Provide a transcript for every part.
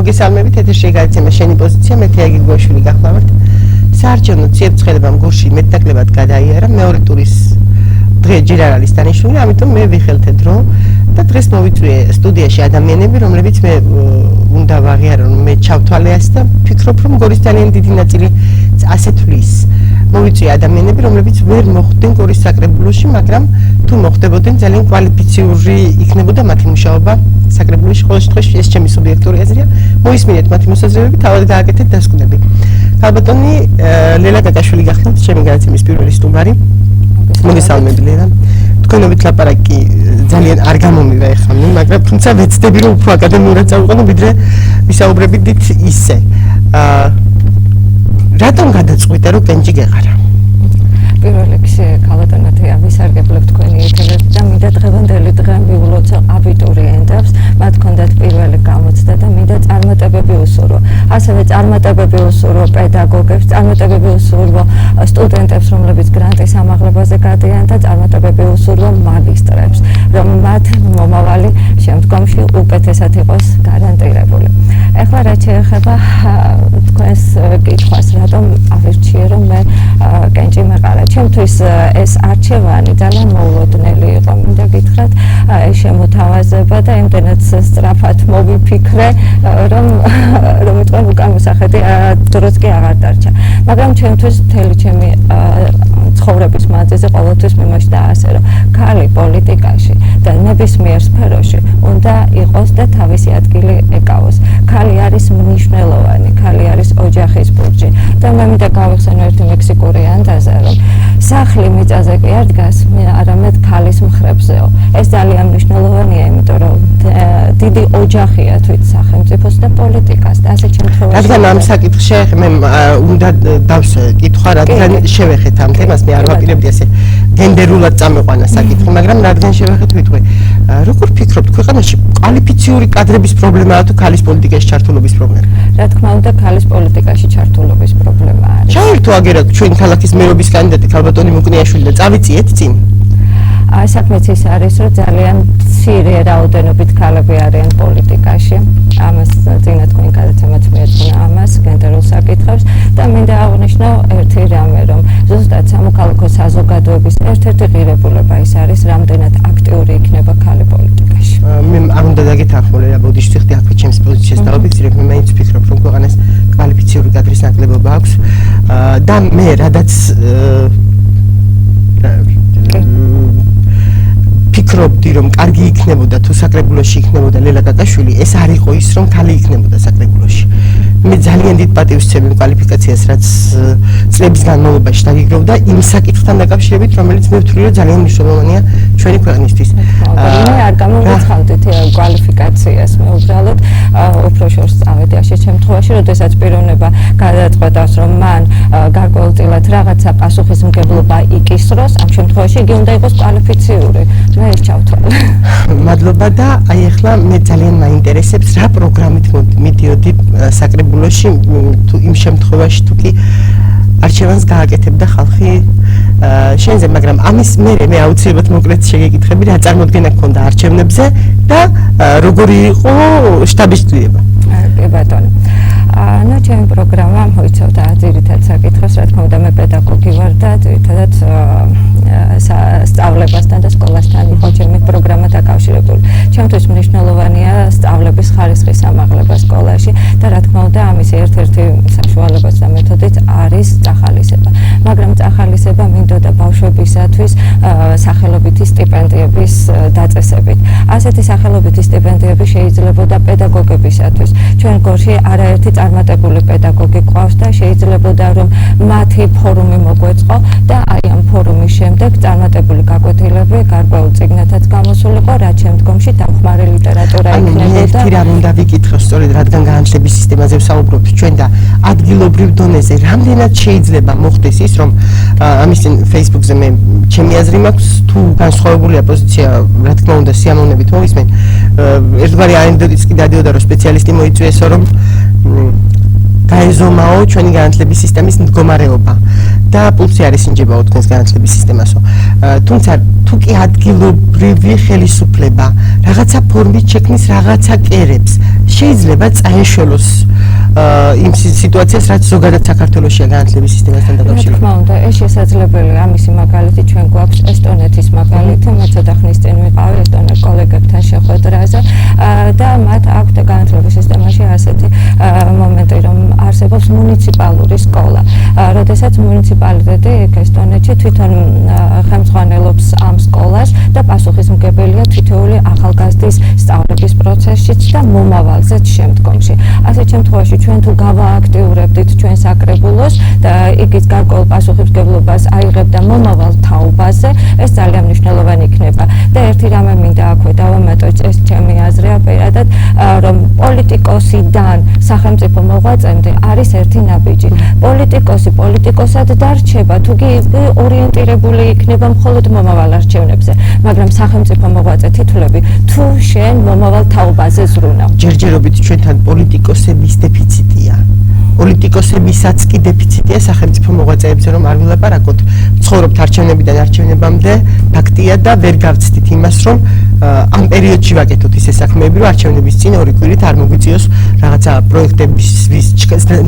მოგესალმებით, ეთერში გადაცემა შენი პოზიცია, მე თეაგიგვაშვილი გახლავართ. საარჩევნო ციებ-ცხელებამ გორში მეტნაკლებად გადაიარა, მეორე ტურის დღე ჯერ არ არის დანიშნული, ამიტომ მე ვიხელთე დრო და დღეს მოვიწვიე სტუდიაში ადამიანები, რომლებიც მე უნდა ვაღიარო, მე ჩავთვალე ასე და ვფიქრობ, რომ გორის ძალიან დიდი ნაწილი ასე თვლის. მოვიწვიე ადამიანები, რომლებიც ვერ მოხვდნენ გორის საკრებულოში, მაგრამ თუ მოხვდებოდნენ, ძალიან კვალიფიციური იქნებოდა მათი მუშაობა საკრებულოში. ყოველ შემთხვევაში ეს ჩემი სუბიექტური აზრია. მოისმინეთ მათი მოსაზრებები, თავად გააკეთეთ დასკვნები. ქალბატონი ლელა გაკაშვილი გახდათ ჩემი გადაცემის პირველი სტუმარი. მოგესალმები ლელა. თქვენობით ლაპარაკი ძალიან არ გამომივა ეხლა, მაგრამ თუმცა ვეცდები რომ უფრო აკადემიურად წავიყვანო, ვიდრე ვისაუბრებდით ისე. რატომ გადაწყვიტე რომ კენჭი გეყარა? პირველ რიგში ქალბატონათი ვისარგებლებ თქვენი ეთერით და მინდა დღევანდელი დღე მივულოთ აბიტურიენტებს, მათ ჰქონდათ პირველი გამოცდა და მინდა წარმატებები უსურვო. ასევე წარმატებები უსურვო პედაგოგებს, წარმატებები უსურვო სტუდენტებს, რომლებიც გრანტის ამაღლებაზე გადიან და წარმატებები უსურვო მაგისტრებს, რომ მათ მომავალი შემდგომში უკეთესად იყოს გარანტირებული. ეხლა რაც შეეხება თქვენს კითხვას, რატომ ავირჩიე რომ მე კენჭი მეყარა. ჩემთვის ეს არჩევანი ძალიან მოულოდნელი იყო, მინდა გითხრათ, შემოთავაზება და იმდენად სწრაფად მოვიფიქრე, რომ თქვენ უკან მოსახედი დროც კი აღარ დარჩა. მაგრამ ჩემთვის მთელი ჩემი ცხოვრების მანძილზე ყოველთვის მიმოჩნდა ასე, რომ ქალი პოლიტიკაში და ნებისმიერ სფეროში უნდა იყოს და თავისი ადგილი ეკავოს. ქალი არის მნიშვნელოვანი, ქალი არის ოჯახის ბურჯი და მე მინდა გავიხსენო ერთი მექსიკური ანდაზა, რომ სახლი მიწაზე კი არ დგას, არამედ ქალის მხრებზეო. ეს ძალიან მნიშვნელოვანია, იმიტომ რომ დიდი ოჯახია თვით სახელმწიფოს და პოლიტიკას და ასეთ შემთხვევაში. რადგან ამ საკითხში მე უნდა დავსვე კითხვა, რადგან შევეხეთ ამ თემას, მე არ ვაპირებდი ასე გენდერულად წამეყვანა საკითხი, მაგრამ რადგან შევეხეთ ვიტყვი, როგორ ფიქრობთ, ქვეყანაში კვალიფიციური კადრების პრობლემაა თუ ქალის პოლიტიკაში ჩართულობის პრობლემა? რა თქმა უნდა, ქალის პოლიტიკაში ჩართულობის პრობლემა არის. ჩაერთო აგერაკ ჩვენ ქალაქის მერობის კანდიდატი ქალბატონი მუკნიაშვილი და წავიწიეთ წინ. საქმეც ის არის, რომ ძალიან მცირე რაოდენობით ქალები არიან პოლიტიკაში. ამას წინა თქვენი გადაცემაც მიეძღვნა ამას, გენდერულ საკითხებს და მინდა აღვნიშნო ერთი რამე, რომ ზუსტად სამოქალაქო საზოგადოების ერთ-ერთი ღირებულება ის არის, რამდენად აქტიური იქნება ქალი პოლიტიკაში. მე არ უნდა დაგეთანხმო ლელა, ბოდიში ვიხდი აქვე ჩემს პოზიციას დავაბეჭდებ, მე მაინც ვფიქრობ, რომ ქვეყანას კვალიფიციური კადრის ნაკლებობა აქვს და მე რადაც ფიქრობდი, რომ კარგი იქნებოდა თუ საკრებულოში იქნებოდა ლელა გაკაშვილი, ეს არ იყო ის, რომ ქალი იქნებოდა საკრებულოში. მე ძალიან დიდ პატივს ვცემ იმ კვალიფიკაციას, რაც წლების განმავლობაში დაგიგროვდა იმ საკითხთან დაკავშირებით, რომელიც მე ვთვლი, რომ ძალიან მნიშვნელოვანია ჩვენი ქვეყნისთვის. მე არ გამოვიცხავდით კვალიფიკაციას, მე უბრალოდ უფრო შორს წავედი ასეთ შემთხვევაში, როდესაც პიროვნება გადაწყვეტავს, რომ მან გარკვეულწილად რაღაცა პასუხისმგებლობა იკისროს, ამ შემთხვევაში იგი უნდა იყოს კვალიფიციური. მე ეს ჩავთვალე. მადლობა და აი ახლა მე ძალიან მაინტერესებს რა პროგრამით მიდიოდი საკრებულოში თუ იმ შემთხვევაში თუ კი არჩევანს გააკეთებდა ხალხი შენზე, მაგრამ ამის მერე მე აუცილებლად მოკლედ შეგეკითხები, რა წარმოდგენა გქონდა არჩევნებზე და როგორი იყო შტაბის ცვლილება? კი ბატონო. ну ჩემი პროგრამა მოიცავდა ძირითად საკითხებს, რა თქმა უნდა მე პედაგოგი ვარ და ძირითადად სწავლებასთან და სკოლასთან იყო ჩემი პროგრამა დაკავშირებული. ჩემთვის მნიშვნელოვანია სწავლების ხარისხის ამაღლება სკოლაში და რა თქმა უნდა ამის ერთ-ერთი საშუალებაც და მეთოდიც არის წახალისება. მაგრამ წახალისება მინდოდა ბავშვებისათვის სახელობითი სტიპენდიების დაწესებით. ასეთი სახელობითი სტიპენდიები შეიძლებოდა პედაგოგებისათვის. ჩვენ გორში არაერთი წარმატებული პედაგოგი გვყავს და შეიძლებოდა რომ მათი ფორუმი მოგვეწყო და აი ამ ფორუმის შემდეგ წარმატებული გაკვეთილები გარკვეულ წიგნათაც გამოსულიყო, რაც შემდგომში დამხმარე ლიტერატურა იქნებოდა. ერთი რამ უნდა ვიკითხო, სწორედ რადგან განათლების სისტემაზე ვსაუბრობთ ჩვენ და ადგილობრივ დონეზე რამდენად შეიძლება მოხდეს ის, რომ ამის წინ Facebook-ზე მე ჩემი აზრი მაქვს, თუ განსხვავებულია პოზიცია, რა თქმა უნდა სიამოვნებით მოვისმენ, ერთგვარი ანეკდოტიც კი დადიოდა, რომ სპეციალისტი მოიწვიესო, რომ გაეზომაო ჩვენი განათლების სისტემის მდგომარეობა და პულსი არ ისინჯებაო თქვენს განათლების სისტემასო. თუმცა თუ კი ადგილობრივი ხელისუფლება რაღაცა ფორმით შექმნის რაღაცა კერებს, შეიძლება წაეშველოს იმ სიტუაციას, რაც ზოგადად საქართველოშია განათლების სისტემასთან დაკავშირებით. თქმა უნდა, ეს შესაძლებელია. ამისი მაგალითი ჩვენ გვაქვს ესტონეთის მაგალითი, მე ცოტა ხნის წინ ვიყავი ესტონელ კოლეგებთან შეხვედრაზე და მათ აქვთ განათლების სისტემაში ასეთი მომენტი, რომ არსებობს მუნიციპალური სკოლა. როდესაც მუნიციპალიტეტი ესტონეთში თვითონ ხელმძღვანელობს ამ სკოლას და პასუხისმგებელია თითოეული ახალგაზრდის სწავლების პროცესშიც და მომავალზეც შემდგომში. ასეთ შემთხვევაში ჩვენ თუ გავააქტიურებდით ჩვენ საკრებულოს და იგიც გარკვეულ პასუხისმგებლობას აიღებდა მომავალ თაობაზე, ეს ძალიან მნიშვნელოვანი იქნება. და ერთი რამე მინდა აქვე დავამატოთ, ეს ჩემი აზრია პირადად, რომ პოლიტიკოსიდან სახელმწიფო მოღვაწემდე არის ერთი ნაბიჯი. პოლიტიკოსი პოლიტიკოსად დარჩება, თუ კი ორიენტირებული იქნება მხოლოდ მომავალ არჩევნებზე, მაგრამ სახელმწიფო მოღვაწე თითვლები თუ შენ მომავალ თაობაზე ზრუნავ. ჯერჯერობით ჩვენთან პოლიტიკოსების დეფიციტია. პოლიტიკოსებისაც კი დეფიციტია სახელმწიფო მოღვაწეებზე, რომ არ ვილაპარაკოთ. ცხოვრობთ არჩევნებიდან არჩევნებამდე, ფაქტია და ვერ გავცდით იმას, რომ ამ პერიოდში ვაკეთოთ ისე საქმეები, რომ არჩევნების წინ ორი კვირით არ მოგვიწიოს რაღაცა პროექტების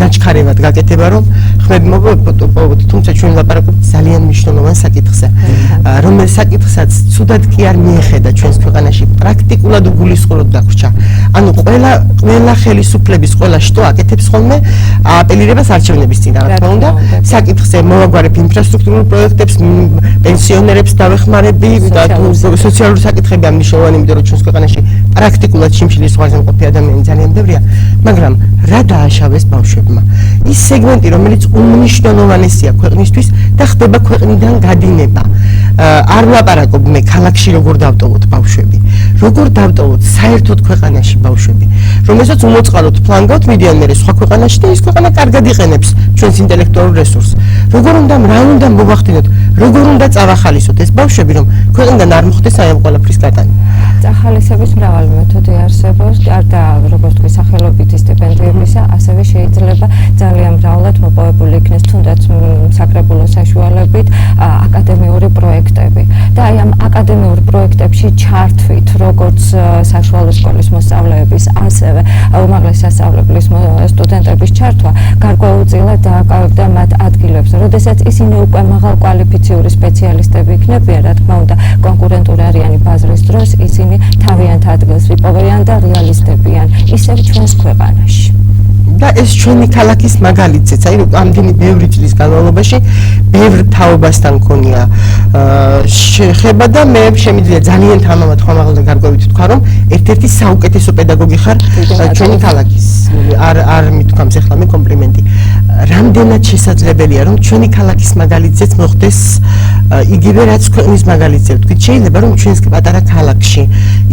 ნაჩქარევად გაკეთება, რომ ხმები მოვაპოვოთ, თუმცა ჩვენ ვილაპარაკობთ ძალიან მნიშვნელოვან საკითხზე, რომელიც საკითხსაც ცუდად კი არ მიეხედა ჩვენს ქვეყანაში, პრაქტიკულად უგულისხმოდ დაგვრჩა. ანუ ყველა ხელისუფლების ყველა შტო აკეთებს ხოლმე აპელირებას არჩევნების წინ, რა თქმა უნდა, საკითხზე მოვაგვარებ ინფრასტრუქტურულ პროექტებს, პენსიონერებს დავეხმარები და სოციალური საკითხები ამ მნიშვნელოვანი, იმიტომ რომ ჩვენს ქვეყანაში პრაქტიკულად შიმშილის ზღვარზე მყოფი ადამიანი ძალიან ბევრია, მაგრამ რა დააშავეს ბავშვებმა? ის სეგმენტი, რომელიც უმნიშვნელოვანესია ქვეყნისთვის და ხდება ქვეყნიდან გადინება. არ ვლაპარაკობ მე ქალაქში როგორ დავტოვოთ ბავშვები, როგორ დავტოვოთ საერთოდ ქვეყანაში ბავშვები, რომელსაც უმოწყალოთ ფლანგავთ, მიდიან მერე სხვა ქვეყანაში და ის ქვეყანა კარგად იყენებს ჩვენს ინტელექტუალურ რესურსს. როგორ უნდა რა უნდა მოვახდინოთ, როგორ უნდა წავახალისოთ ეს ბავშვები, რომ ქვეყნიდან არ მოხდეს აი ამ ყველაფრის გატანა. წახალისების მრავალი მეთოდი არსებობს და როგორც თქვი სახელობითი სტიპენდიებისა, ასევე შეიძლება ძალიან მრავლად მოპოვებული იქნეს თუნდაც საკრებულოს საშუალებით აკადემიური პროექტები. და აი ამ აკადემიურ პროექტებში ჩართვით, როგორც საშუალო სკოლის მოსწავლეების, ასევე უმაღლესი სასწავლებლის სტუდენტების ჩართვა გარკვეულწილად დააკავებდა მათ ადგილებს, როდესაც ისინი უკვე მაღალკვალიფიციური სპეციალისტები იქნებიან, რა თქმა უნდა, კონკურენტული არიანი ბაზრის დროს ისინი თავიანთ ადგილს ვიპოვებიან და რეალისტებიან ისევ ჩვენს ქვეყანაში. და ეს ჩვენი ქალაქის მაგალითზეც, აი ამდენი ბევრი წლის განმავლობაში ბევრ თაობასთან მქონია შეხება და მე შემიძლია ძალიან თამამად ხომაღლა გარკვევით თქვა, რომ ერთ-ერთი საუკეთესო პედაგოგი ხარ ჩვენი ქალაქის. არ მithქვამს ახლა მე კომპლიმენტი. რამდენად შესაძლებელია, რომ ჩვენი ქალაქის მაგალითზეც მოხდეს იგივე რაც ქვეყნის მაგალითზე ვთქვით, შეიძლება რომ ჩვენს პატარა ქალაქში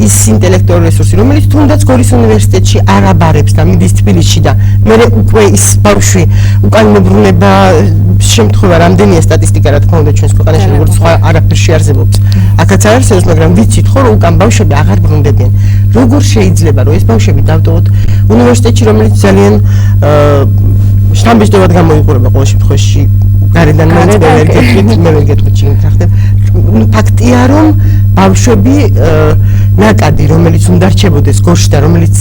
ის ინტელექტუალური რესურსი, რომელიც თუნდაც გორის უნივერსიტეტში არ აბარებს და მიდის თბილისში და მე უკვე ის ბავშვი უკან მობრუნება შემთხვევა რამდენია სტატისტიკა, რა თქმა უნდა ჩვენს ქვეყანაში როგორც სხვა არაფერ შეარზებობს. აქაც არ არსებობს, მაგრამ ვიცით ხო, რომ უკან ბავშვები აღარ ბრუნდებიან. როგორ შეიძლება რომ ეს ბავშვები დავტოვოთ უნივერსიტეტში, რომელიც ძალიან შთამბეჭდავად გამოიყურება ყოველ შემთხვევაში გარედან მე ვერ გეტყვით ჩინით რა ხდება. ფაქტია რომ ბავშვები ნაკადი, რომელიც უნდა რჩებოდეს გორში და რომელიც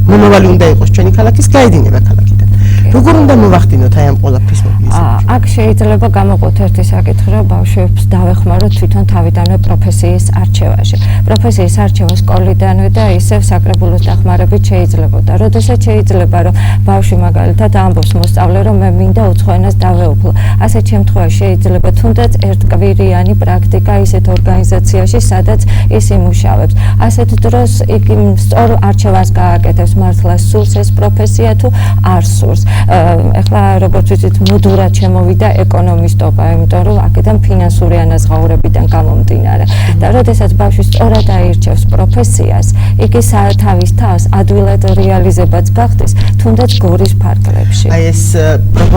მომავალი უნდა იყოს ჩვენი ქალაქის, გაედინება ქალაქიდან. როგორ უნდა მოვახდინოთ აი ამ ყველაფრის მობილიზებას? აქ შეიძლება გამოყოთ ერთი საკითხი, რომ ბავშვებს დავეხმაროთ თვითონ თავიდანვე პროფესიის არჩევაში. პროფესიის არჩევა სკოლიდანვე და ისევ საკრებულოს დახმარებით შეიძლებოდა. როდესაც შეიძლება რომ ბავშვი მაგალითად ამბობს მოსწავლე, რომ მე მინდა უცხო ენას დავეუფლო. ასეთ შემთხვევაში შეიძლება თუნდაც ერთკვირიანი პრაქტიკა ისეთ ორგანიზაციაში, სადაც ის იმუშავებს. ასეთ დროს იგი სწორ არჩევას გააკეთებს, მართლა სურს ეს პროფესია თუ არ სურს. ეხლა როგორც ვიცით, მოდურად შემოვიდა ეკონომისტობა, იმიტომ რომ აქედან ფინანსური ანაზღაურებიდან გამომდინარე. და როდესაც ბავშვი სწორად აირჩევს პროფესიას, იგი თავის თავს ადვილად რეალიზებაც გახდეს, თუნდაც გორის ფარგლებში. აი ეს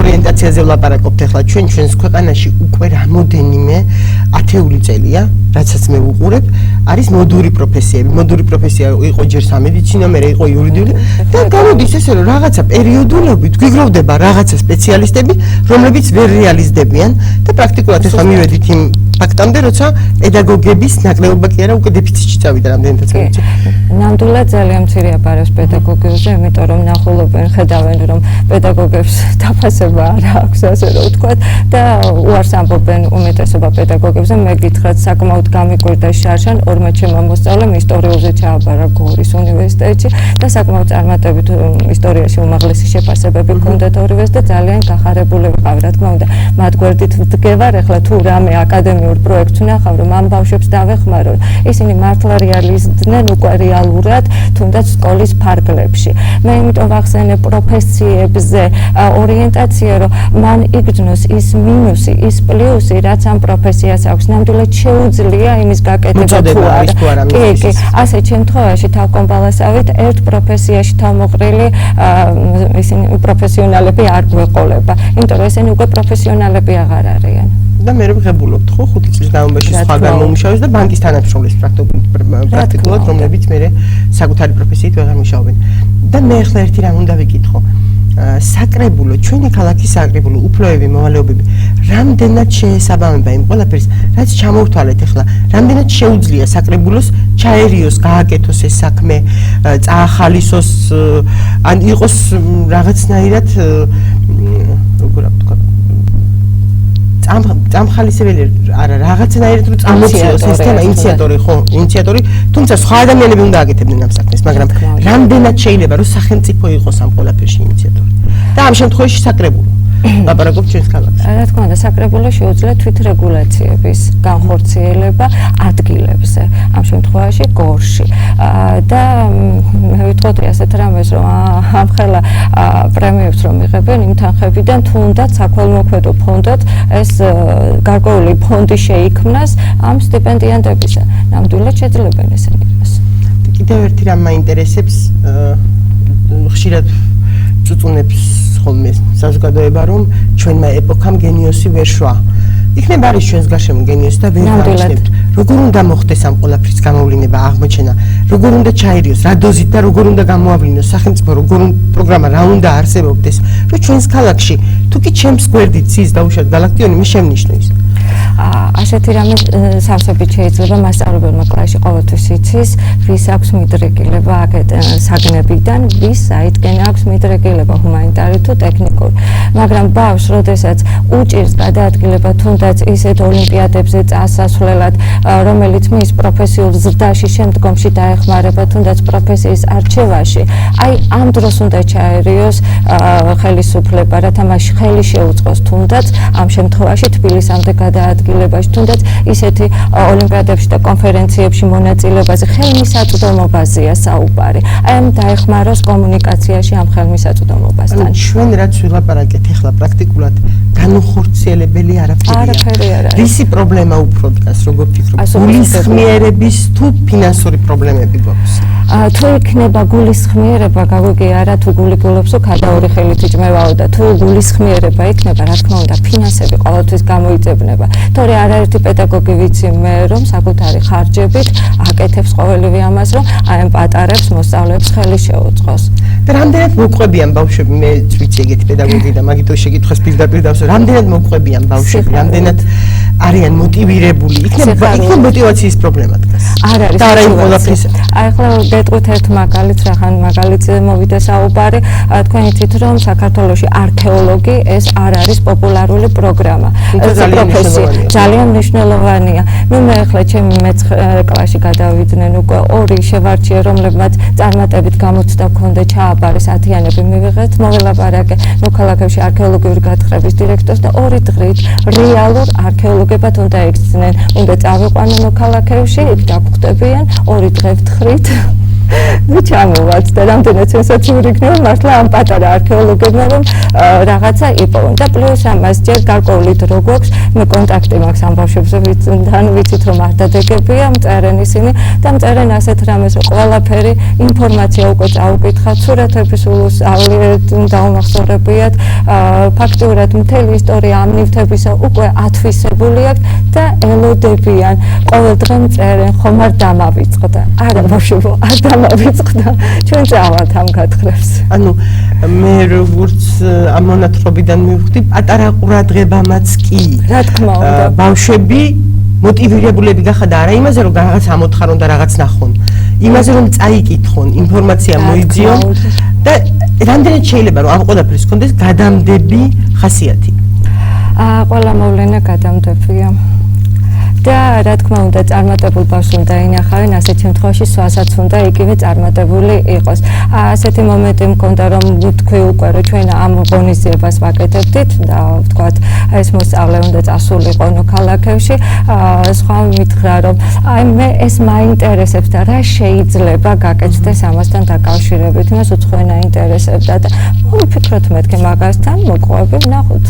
ორიენტაციაზე ვლაპარაკობთ ახლა ჩვენს ქვეყანაში უკვე რამოდენიმე ათეული წელია, რაცაც მე ვუყურებ, არის მოდური პროფესიები. მოდური პროფესია იყო ჯერ სამედიცინო, მერე იყო იურიდიული და გამოდის ესე რომ რაღაცა პერიოდულობით გვიგროვდება რაღაცა სპეციალისტები, რომლებიც ვერ რეალიზდებიან და პრაქტიკულად ახლა მივედით იმ ფაქტამდე, როცა პედაგოგების ნაკლებობა კი არა უკვე დეფიციტში წავიდა რამდენადაც ვიცი. ნამდვილად ძალიან მცირე აბარებს პედაგოგიურზე, იმიტომ რომ ნახულობენ, ხედავენ რომ პედაგოგებს დაფასება არ აქვს, ასე რომ ვთქვათ და უარს ამბობენ უმეტესობა პედაგოგებზე. მე გითხრათ, საკმაოდ გამიკვირდა შარშან, ორმა ჩემმა მოსწავლემ ისტორიულზე ჩააბარა გორის უნივერსიტეტში და საკმაოდ წარმატებით ისტორიაში უმაღლესი შეფასებები ჰქონდათ ორივეს და ძალიან გახარებული ვიყავ, რა თქმა უნდა. მათ გვერდით ვდგევარ, ახლა თუ რამე აკადემიურ პროექტს ვნახავ, რომ ამ ბავშვებს დავეხმარო, ისინი მართლა რეალიზდნენ უკვე რეალურად, თუნდაც სკოლის ფარგლებში. მე იმიტომ ვახსენე პროფესიებზე ორიენტაცია, რომ მან იგრძნოს ის მინუსი, ის პლუსი, რაც ამ პროფესიას აქვს. ნამდვილად შეუძლია იმის გაკეთება თუ არა. კი, ასეთ შემთხვევაში თავკომბალასავით ერთ პროფესიაში თავმოყრილი ისინი პროფესიონალები არ გვეყოლება, იმიტომ რომ ესენი უკვე პროფესიონალები აღარ არიან. და მე ვღებულობთ ხო 5 წლის განმავლობაში სხვაგან მომუშავეს და ბანკის თანამშრომლის პრაქტიკულად, რომლებიც მე საკუთარი პროფესიით ვეღარ მუშაობენ. და მე ახლა ერთი რამ უნდა ვიკითხო. საკრებულო, ჩვენი ქალაქის საკრებულო, უფლებები, მოვალეობები, რამდენად შეესაბამება იმ ყველაფერს, რაც ჩამოვთვალეთ ახლა, რამდენად შეუძლია საკრებულოს ჩაერიოს, გააკეთოს ეს საქმე, წაახალისოს, ან იყოს რაღაცნაირად, როგორ ვთქვა, წამხალისებელი არა, რაღაცნაირად რომ წამოწიოს ეს თემა, ინიციატორი, თუმცა სხვა ადამიანები უნდა აკეთებდნენ ამ საქმეს, მაგრამ რამდენად შეიძლება რომ სახელმწიფო იყოს ამ ყველაფერში ინიციატორი და ამ შემთხვევაში საკრებულო ლაპარაკობ ჩვენს ქალაქში. რა თქმა უნდა, საკრებულო შეუძლია თვითრეგულაციების განხორციელება ადგილებზე, ამ შემთხვევაში გორში. და მე ვიტყოდი ასეთ რამეს, რომ ამხელა პრემიებს რომ იღებენ იმ თანხებიდან, თუნდაც საქველმოქმედო ფონდად ეს გარკვეული ფონდი შეიქმნას ამ სტიპენდიანტებისა. ნამდვილად შეძლებენ ესენი იყოს. კიდევ ერთი რამ მაინტერესებს, ხშირად წუწუნებს ხოლმე საზოგადოება, რომ ჩვენმა ეპოქამ გენიოსი ვერ შვა. იქნება არის ჩვენს გარშემო გენიოსი და ვერ გავაჩნევთ. როგორ უნდა მოხდეს ამ ყველაფრის გამოვლინება, აღმოჩენა, როგორ უნდა ჩაერიოს, რა დოზით და როგორ უნდა გამოავლინოს სახელმწიფო, როგორ პროგრამა რა უნდა არსებობდეს, რომ ჩვენს ქალაქში თუ კი ჩემს გვერდით ზის დაუშვათ გალაქტიონი, მე შემნიშნო ის. ასეთი რამე სავსებით შეიძლება მასწავლებელმა კლასში ყოველთვის იცის, ვის აქვს მიდრეკილება საგნებიდან, ვის საითკენ აქვს მიდრეკილება, ჰუმანიტარი თუ ტექნიკური. მაგრამ ბავშვს, როდესაც უჭირს გადაადგილება თუნდაც ისეთ ოლიმპიადებზე წასასვლელად, რომელიც მის პროფესიულ ზრდაში შემდგომში დაეხმარება თუნდაც პროფესიის არჩევაში, აი ამ დროს უნდა ჩაერიოს ხელისუფლება, რათა მას ხელი შეუწყოს თუნდაც ამ შემთხვევაში თბილისამდე გადაადგილებაში, თუნდაც ისეთი ოლიმპიადებში და კონფერენციებში მონაწილეობაზე, ხელმისაწვდომობაზეა საუბარი. აი ამ დაეხმაროს კომუნიკაციაში ამ ხელმისაწვდომობასთან. ჩვენ რაც ვილაპარაკეთ ახლა პრაქტიკულად განუხორციელებელი არაფერია. რისი პრობლემა უფრო დგას, როგორ ფიქრობთ? გულისხმიერების თუ ფინანსური პრობლემები გვაქვს? თუ იქნება გულისხმიერება, გაგვიგე არა, თუ გული გულობს, გადაური ხელით იჭმევაო და თუ გულისხმიერება იქნება, რა თქმა უნდა, ფინანსები ყოველთვის გამოიწებნება. თორე არაერთი პედაგოგი ვიცი მე, რომ საკუთარი ხარჯებით აკეთებს ყოველივე ამას, რომ აი ამ პატარებს, მოსწავლეებს ხელი შეუწყოს. და რამდენად მოყვებიან ბავშვები, მე ვიცი ეგეთი პედაგოგი და მაგითო შეკითხვას პირდაპირ დავსვამ, რამდენად მოყვებიან ბავშვები, რამდენად არიან მოტივირებული, იქნება მოტივაციის პრობლემა დგას. არ არის. და არა იმ ყველაფრის. აი ახლა გეტყვით ერთ მაგალითს, რახან მაგალითზე მოვიდა საუბარი, თქვენ იცით რომ საქართველოში არქეოლოგი ეს არ არის პოპულარული პროგრამა. ძალიან მნიშვნელოვანია. ნუ მე ახლა ჩემი მე-9 კლასში გადავიდნენ უკვე 2 შევარჩიე, რომლებმაც წარმატებით გამოცდა ჰქონდა ჩააბარეს 10-იანები მივიღეთ, მოველაპარაკე მოქალაქეებში არქეოლოგიური გათხრების დირექტორს და 2 დღით რეალურ არქეოლოგებად უნდა ექცნენ. უნდა წავიყვანონ მოქალაქეებში, იქ დაგვხვდებიან 2 დღე ვთხრით. ნუ ჩამოვაც და რამდენად სენსაციური იქნება მართლა ამ პატარა არქეოლოგებმა რომ რაღაცა იპოვონ და პლუს ამას ჯერ გარკვეული დრო გვაქვს, მე კონტაქტი მაქვს ამ ბავშვებზე, ვინციდან ვიცით რომ არ დადეგებია, მწერენ ისინი და მწერენ ასეთ რამეს, რომ ყველაფერი ინფორმაცია უკვე წაუკითხათ, სურათები სულ დაუმახსოვრებიათ, ფაქტიურად მთელი ისტორია ამ ნივთებისა უკვე ათვისებული აქვს და ელოდებიან, ყოველ დღე მწერენ, ხომ არ დამავიწყდა. არა ბავშვო, არ დამავიწყდა. ჩვენ წავალთ ამ გათხრებს. ანუ მე როგორც ამ მონათხრობიდან მივხვდი, პატარა ყურადღებამაც კი. რა თქმა უნდა. ბავშვები მოტივირებულები გახადა არა იმაზე, რომ რაღაც ამოთხარონ და რაღაც ნახონ. იმაზე, რომ წაიკითხონ, ინფორმაცია მოიძიონ და რამდენად შეიძლება რომ ამ ყველაფრის კონდეს გადამდები ხასიათი? ყველა მოვლენა გადამდებია. და რა თქმა უნდა წარმატებულ ბავშვს უნდა ინახავენ, ასეთ შემთხვევაში სხვასაც უნდა იგივე წარმატებული იყოს. ასეთი მომენტი მქონდა, რომ თქვი უკვე რომ ჩვენ ამ ღონისძიებას ვაკეთებდით და ვთქვათ ეს მოსწავლე უნდა წასულიყო ქალაქებში, სხვა მითხრა რომ აი მე ეს მაინტერესებს და რა შეიძლება გაკეთდეს ამასთან დაკავშირებით, იმას უცხოენ აინტერესებდა და მოვიფიქროთ მეთქე მაგასთან მოყვები ვნახოთ.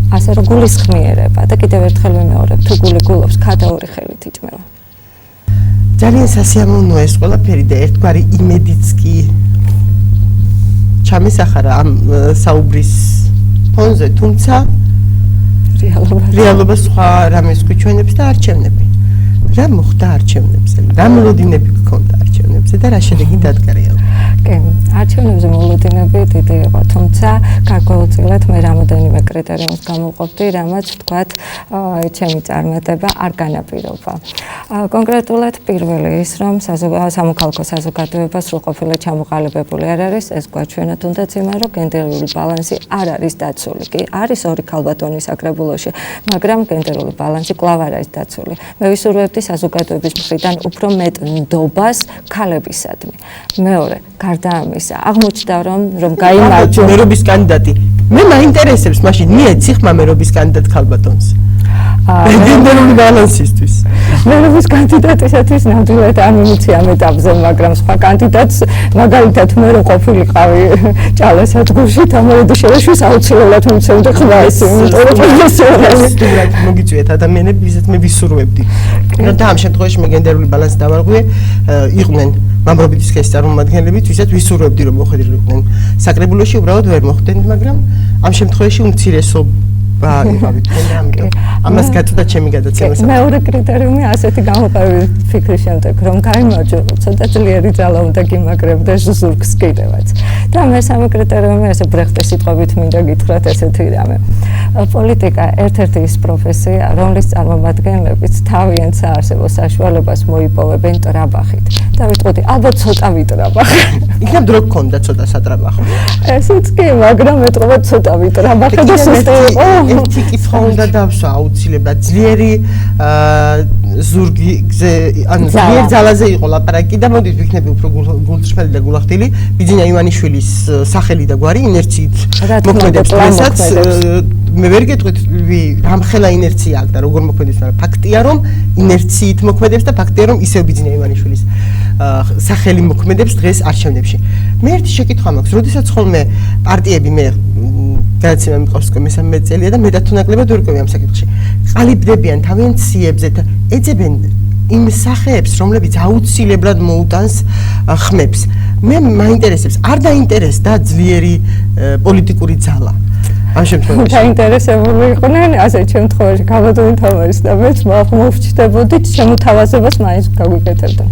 ასე რომ გულის ხმიერება და კიდევ ერთხელ ვიმეორებ, თუ გული გულობს, ქადა ორი ხელით იჭმევა. ძალიან სასიამოვნოა ეს ყველაფერი და ერთგვარი იმედიც კი ჩამესახარა ამ საუბრის ფონზე, თუმცა რეალობა სხვა რამეს გვიჩვენებს და არჩევნები. რა მოხდა არჩევნებზე? რა მოლოდინები გქონდა არჩევნებზე და რა შედეგი დადგა რეალურად? კი, არჩევნებზე მოლოდინები დიდი იყო, თუმცა გარკვეულწილად მე რამოდენიმე კრიტერიუმს გამოვყოფდი, რამაც ვთქვათ, ჩემი წარმატება არ განაპირობა. კონკრეტულად პირველი ის, რომ სამოქალაქო საზოგადოება სრულყოფილად ჩამოყალიბებული არ არის, ეს გვაჩვენა თუნდაც იმან, რომ გენდერული ბალანსი არ არის დაცული. კი, არის ორი ქალბატონი საკრებულოში, მაგრამ გენდერული ბალანსი კვლავ არ არის დაცული. მე ვისურვებდი საზოგადოების მხრიდან უფრო მეტ ნდობას ქალებისადმი. მეორე, გარდა ამისა, აღმოჩნდა რომ გაიმარჯვა მერობის კანდიდატი. მე მაინტერესებს მაშინ მიეცი ხმა მერობის კანდიდატ ქალბატონს. გენდერული ბალანსისთვის. მერობის კანდიდატისათვის ნამდვილად არ მიმიცი ამ ეტაპზე, მაგრამ სხვა კანდიდატს მაგალითად მე რო ყოფილიყავი ჭალასადგურში, თამაროდი შევაშვის აუცილებლად მიცემდი ხმა ეს, იმიტომ რომ პროფესიონალი მოგიწვიეთ ადამიანები, ვისაც მე ვისურვებდი. და ამ შემთხვევაში მე გენდერული ბალანსი დავარღვიე, იყვნენ მამრობითი სქესის წარმომადგენლები, ვისაც ვისურვებდი რომ მოხვედრილიყვნენ საკრებულოში, უბრალოდ ვერ მოხვდენთ, მაგრამ ამ შემთხვევაში უმცირესობა იყავით თქვენ და ამიტომ ამას გაწოდა ჩემი გადაცემა. მეორე კრიტერიუმი ასეთი გამოყენების ფიქრის შემდეგ, რომ გაიმარჯვო, ცოტა ძლიერი ძალა უნდა გიმაგრებდეს ზურგს კიდევაც. და მესამე კრიტერიუმი ესე ბრეხტის სიტყვებით მინდა გითხრათ ესეთი რამე. პოლიტიკა ერთ-ერთი ის პროფესია, რომლის წარმომადგენლებიც თავიანთ საარსებო საშუალებას მოიპოვებენ ტრაბახით. და ვიტყოდი, ალბათ ცოტა ვიტრაბახე. იქნებ დრო გქონდა ცოტა სატრაბახო. ესეც კი, მაგრამ ეტყობა ცოტა ვიტრაბახე და ერთი კითხვა უნდა დავსვა აუცილებლად. ძლიერი ზურგზე, ანუ ძლიერ ძალაზე იყო ლაპარაკი და მოდით ვიქნები უფრო გულწრფელი და გულახდილი. ბიძინა ივანიშვილის სახელი და გვარი ინერციით მოქმედებს, რასაც მე ვერ გეტყვით რამხელა ინერცია აქვს და როგორ მოქმედებს, მაგრამ ფაქტია რომ ინერციით მოქმედებს და ფაქტია რომ ისევ ბიძინა ივანიშვილის სახელი მოქმედებს დღეს არჩევნებში. მე ერთი შეკითხვა მაქვს, როდესაც ხოლმე პარტიები მე გადაცემა მიყავს მესამე წელია და მეტად თუ ნაკლებად ვერ ყვევი ამ საკითხში. ყალიბდებიან თავიანთ სიებზე და ეძებენ იმ სახეებს, რომლებიც აუცილებლად მოუტანს ხმებს. მე მაინტერესებს, არ დაინტერესდა ძლიერი პოლიტიკური ძალა. ამ შემთხვევაში დაინტერესებული იყვნენ ასეთ შემთხვევაში ქალბატონი თამარის და მეც მოვჩნდებოდით შემოთავაზებას მაინც გაგვიკეთებდნენ.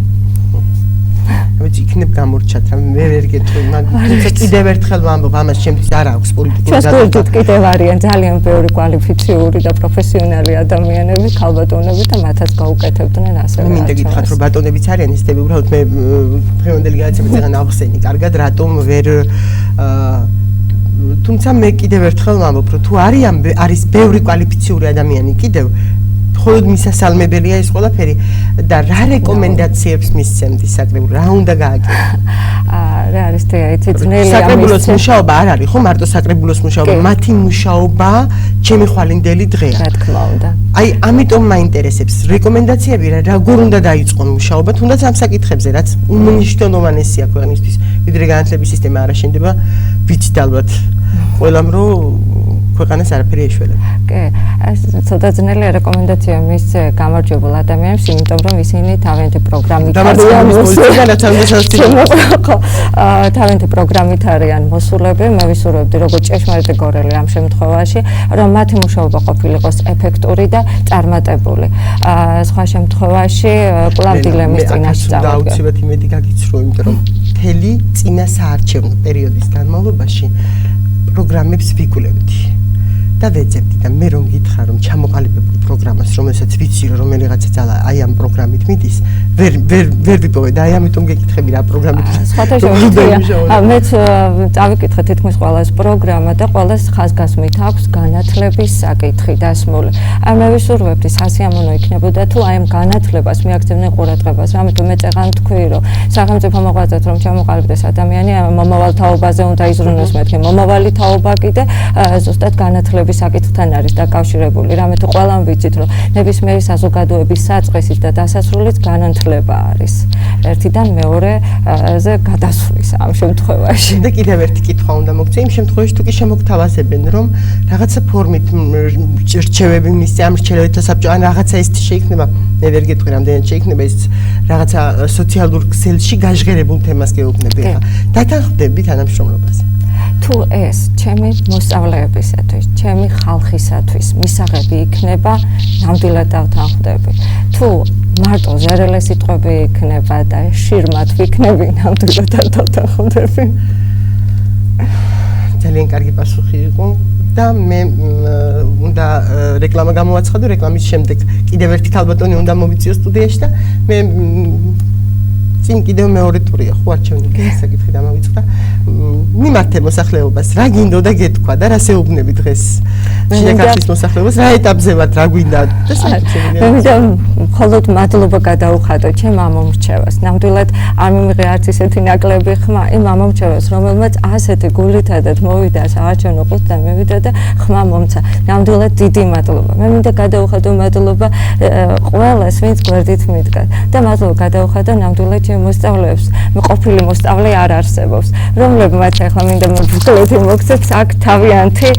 ვიცი, იქნებ გამორჩათ, რა მე ვერ გეტყვი, მაგრამ კიდევ ერთხელ ვამბობ, ამას ჩემთვის არ აქვს პოლიტიკური გადაწყვეტილება. ჩვენს კიდევ არიან ძალიან ბევრი კვალიფიციური და პროფესიონალი ადამიანები, ქალბატონები და მათაც გაუკეთებდნენ ასევე. მინდა გითხრათ, რომ ბატონებიც არიან ისეთები, უბრალოდ მე დღევანდელი გადაცემაზე აღარ ავხსენი, კარგად რატომ ვერ თუმცა მე კიდევ ერთხელ ვამბობ, რომ თუ არის ბევრი კვალიფიციური ადამიანი კიდევ მხოლოდ მისასალმებელია ეს ყველაფერი და რა რეკომენდაციებს მისცემთ საკრებულოს, რა უნდა გააკეთოს? რა არის თეაიცი ძნელია საკრებულოს მუშაობა არ არის ხო მარტო საკრებულოს მუშაობა, მათი მუშაობა ჩემი ხვალინდელი დღეა. რა თქმა უნდა. აი ამიტომ მაინტერესებს რეკომენდაციები რა როგორ უნდა დაიწყონ მუშაობა, თუნდაც ამ საკითხებზე, რაც უმნიშვნელოვანესია ქვეყნისთვის, ვიდრე განათლების სისტემა არ აშენდება, ვიცით ალბათ ყველამ რომ ქვეყანას არაფერი ეშველება. კი, ეს ცოტა ძნელია რეკომენდაცია მისცე გამარჯვებულ ადამიანებს, იმიტომ რომ ისინი თავიანთი პროგრამით თავიანთი პროგრამით არიან მოსულები. მე ვისურვებდი როგორც ჭეშმარიტი გორელი ამ შემთხვევაში, რომ მათი მუშაობა ყოფილიყოს ეფექტური და წარმატებული. სხვა შემთხვევაში კვლავ დილემის წინაშე წავედგა. აუცილებლად იმედი გაგიცრო, იმიტომ რომ მთელი წინა საარჩევნო პერიოდის განმავლობაში პროგრამებს ვიკვლევდი. და ვეძებდი და მე რომ გითხრა რომ ჩამოყალიბებულ პროგრამას რომელსაც ვიცი რომ რომელიღაცა ძალა აი ამ პროგრამით მიდის ვერ ვიპოვე და აი ამიტომ გეკითხები რა პროგრამით სხვათა შორის მეც წავიკითხე თითქმის ყველას პროგრამა და ყველას ხაზგასმით აქვს განათლების საკითხი დასმული აი მე ვისურვებდი სასიამოვნო იქნებოდა თუ აი ამ განათლებას მიაქცევდნენ ყურადღებას ამიტომ მე წეღან თქვი რომ სახელმწიფო მოღვაწეත් რომ ჩამოყალიბდეს ადამიანი მომავალ თაობაზე უნდა იზრუნოს მეთქი მომავალი თაობა კიდე ზუსტად განათლების საკითხთან არის დაკავშირებული რამე თუ ყველამ ვიცით რომ ნებისმიერი საზოგადოების საწყისით და დასასრულით განათლება არის ერთიდან მეორეზე გადასვლის ამ შემთხვევაში და კიდევ ერთი კითხვა უნდა მოგწე იმ შემთხვევაში თუ კი შემოგთავაზებენ რომ რაღაცა ფორმით რჩევები მისცე ამ რჩევებთან საბჭო ან რაღაცა ეს შეიქმნება მე ვერ გეტყვი რამდენად შეიქმნება ეს რაღაცა სოციალურ ქსელში გაჟღერებულ თემას გეუბნები ხა დათანხმდები თანამშრომლობაზე თუ ეს ჩემი მოსწავლეებისათვის, ჩემი ხალხისათვის მისაღები იქნება, ნამდვილად დავთანხმდები. თუ მარტო ზერელე სიტყვები იქნება და შირმად ვიქნები, ნამდვილად დავთანხმდები. ძალიან კარგი პასუხი იყო და მე უნდა რეკლამა გამოვაცხადო, რეკლამის შემდეგ კიდევ ერთი ქალბატონი უნდა მოვიწიო სტუდიაში და მე წინ კიდევ მეორე ტურია ხო არჩევნები საკითხი დამავიწყდა მიმართე მოსახლეობას რა გინდოდა გეთქვა და რა შეუბნები დღეს შინაგანის მოსახლეობას რა ეტაპზე ვართ რა გვინდა და მე მინდა მხოლოდ მადლობა გადაუხადო ჩემ ამომრჩევას ნამდვილად არ მიმიღე არც ისეთი ნაკლები ხმა იმ ამომრჩევას რომელმაც ასეთი გულითადად მოვიდა საარჩევნო ყუთთან მევიდა და ხმა მომცა ნამდვილად დიდი მადლობა მე მინდა გადაუხადო მადლობა ყველას ვინც გვერდით მიდგა და მადლობა გადაუხადო ნამდვილად მოსწავლეებს მე ყოფილი მოსწავლე არ არსებობს რომლებმაც ახლა მინდა მოკლედ მოგცეთ აქ თავიანთი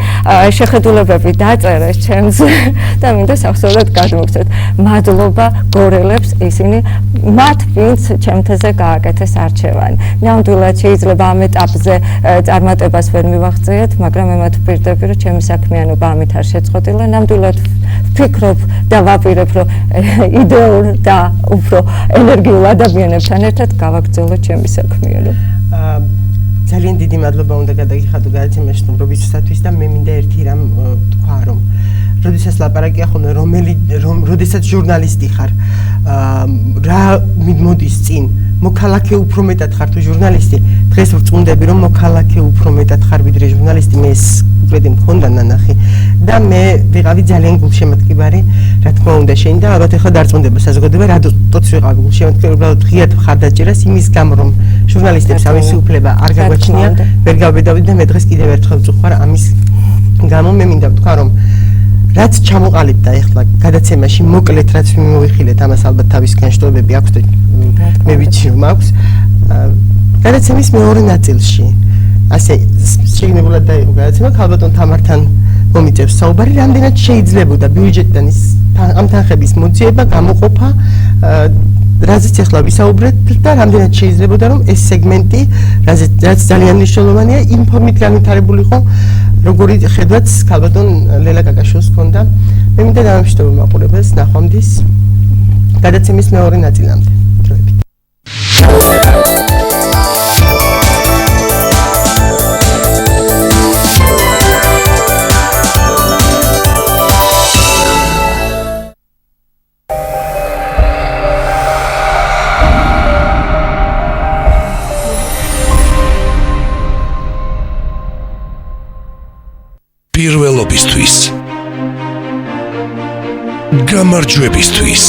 შეხედულებები დაწერეს ჩემს და მინდა სახსოვრად გადმოგცეთ მადლობა გორელებს ისინი მათ ვინც ჩემთაზე გააკეთეს არჩევანი ნამდვილად შეიძლება ამ ეტაპზე წარმატებას ვერ მივაღწიეთ მაგრამ მე მათ ვპირდები რომ ჩემი საქმიანობა ამით არ შეწყვეტილა ნამდვილად ვფიქრობ და ვაპირებ რომ იდეურ და უფრო ენერგიულ ადამიანებთან ერთად გავაგრძელო ჩემი საქმიანობა. ძალიან დიდი მადლობა უნდა გადაგიხადო გადაცემაში სტუმრობისათვის და მე მინდა ერთი რამ თქვა რომ როდესაც ლაპარაკია ხოლმე როდესაც ჟურნალისტი ხარ რა მოდის წინ მოქალაქე უფრო მეტად ხარ თუ ჟურნალისტი დღეს ვწუნდები რომ მოქალაქე უფრო მეტად ხარ ვიდრე ჟურნალისტი მე ეს უკრედი მქონდა ნანახი და მე ვიყავი ძალიან გულშემატკივარი რა თქმა უნდა შენ და ალბათ ახლა დარწმუნდება საზოგადოება რატოც ვიყავი გულშემატკივარი უბრალოდ ღიად ხარ დაჭერას იმის გამო რომ ჟურნალისტებს ამისი უფლება არ გაგვაჩნია ვერ გავბედავდი და მე დღეს კიდევ ერთხელ ვწუხარ ამის გამო მე მინდა ვთქვა რომ რაც ჩამოყალიბდა ახლა გადაცემაში მოკლედ რაც მიმოვიხილეთ ამას ალბათ თავის განშტოებები აქვს და მე ვიცი რომ აქვს გადაცემის მეორე ნაწილში ასე შეგნებულად დაიღო გადაცემა ქალბატონ თამართან მომიწევს საუბარი რამდენად შეიძლებოდა ბიუჯეტიდან ის ამ თანხების მოძიება გამოყოფა რაზეც ახლა ვისაუბრეთ და რამდენად შეიძლებოდა რომ ეს სეგმენტი რაც ძალიან მნიშვნელოვანია იმ ფორმით განვითარებულიყო როგორი ხედვაც ქალბატონ ლელა კაკაშვილს ჰქონდა მე მინდა დავამშვიდობო მაყურებელს ნახვამდის გადაცემის მეორე ნაწილამდე დროებით პირველობისთვის გამარჯვებისთვის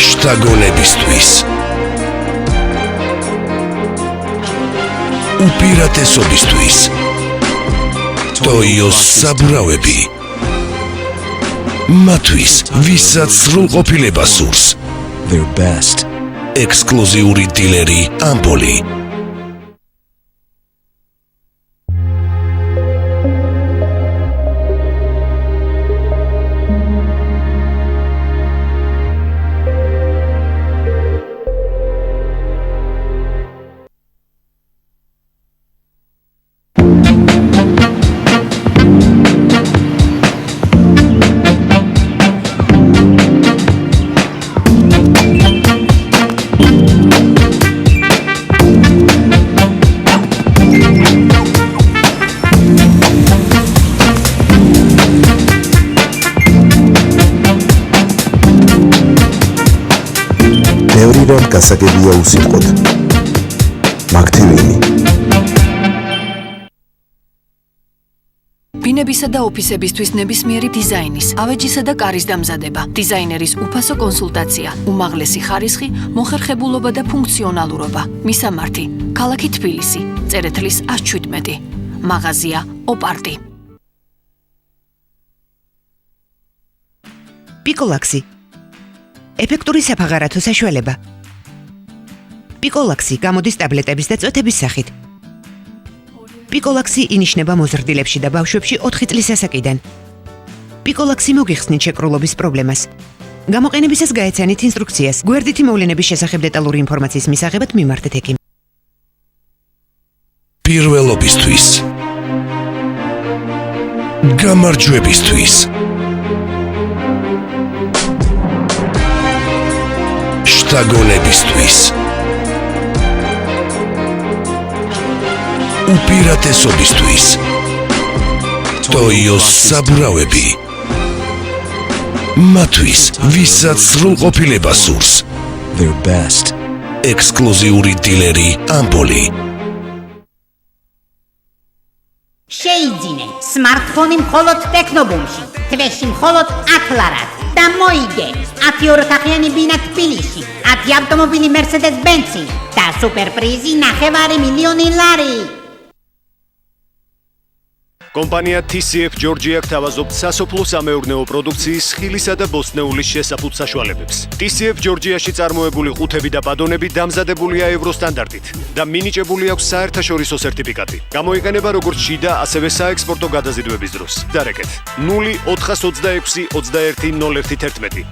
შთაგონებისთვის უპირატესობისთვის ტოიოს საბურავები მათთვის ვისაც სრულყოფილება სურს their best ექსკლუზიური დილერი ამპოლი ხშირად გასაგებია უსიტყვოდ. მაქთივინი ბინებისა და ოფისებისთვის ნებისმიერი დიზაინის, ავეჯისა და კარის დამზადება, დიზაინერის უფასო კონსულტაცია, უმაღლესი ხარისხი, მოხერხებულობა და ფუნქციონალურობა. მისამართი: ქალაქი თბილისი, წერეთლის 117, მაღაზია ოპარტი. პიკოლაქსი. ეფექტური საფაღარათო საშუალება. პიკოლაქსი გამოდის ტაბლეტების და წვეთების სახით. პიკოლაქსი ინიშნება მოზრდილებში და ბავშვებში 4 წლის ასაკიდან. პიკოლაქსი მოგიხსნით შეკრულობის პრობლემას. გამოყენებისას გაეცანით ინსტრუქციას. გვერდითი მოვლენების შესახებ დეტალური ინფორმაციის მისაღებად მიმართეთ ექიმს. პირველობისთვის. გამარჯვებისთვის. შთაგონებისთვის. უპირატესობისთვის. ტოიოს საბურავები. მათთვის, ვისაც სრულყოფილება სურს. Their best. ექსკლუზიური დილერი ამპოლი. შეიძინე სმარტფონი მხოლოდ ტექნობუმში, თვეში მხოლოდ 10 ლარად და მოიგე 10 ოროთახიანი ბინა თბილისში, 10 ავტომობილი Mercedes-Benz და სუპერპრიზი 9 მილიონი ლარი. კომპანია TCF Georgia გთავაზობთ სასოფლო-სამეურნეო პროდუქციის ხილისა და ბოსტნეულის შესაფუთ საშუალებებს. TCF Georgia-ში წარმოებული ყუთები და პადონები დამზადებულია ევროსტანდარტით და მინიჭებული აქვს საერთაშორისო სერტიფიკატი. გამოიყენება როგორც შიდა, ასევე საექსპორტო გადაზიდვების დროს. დარეკეთ 0426 21 0111.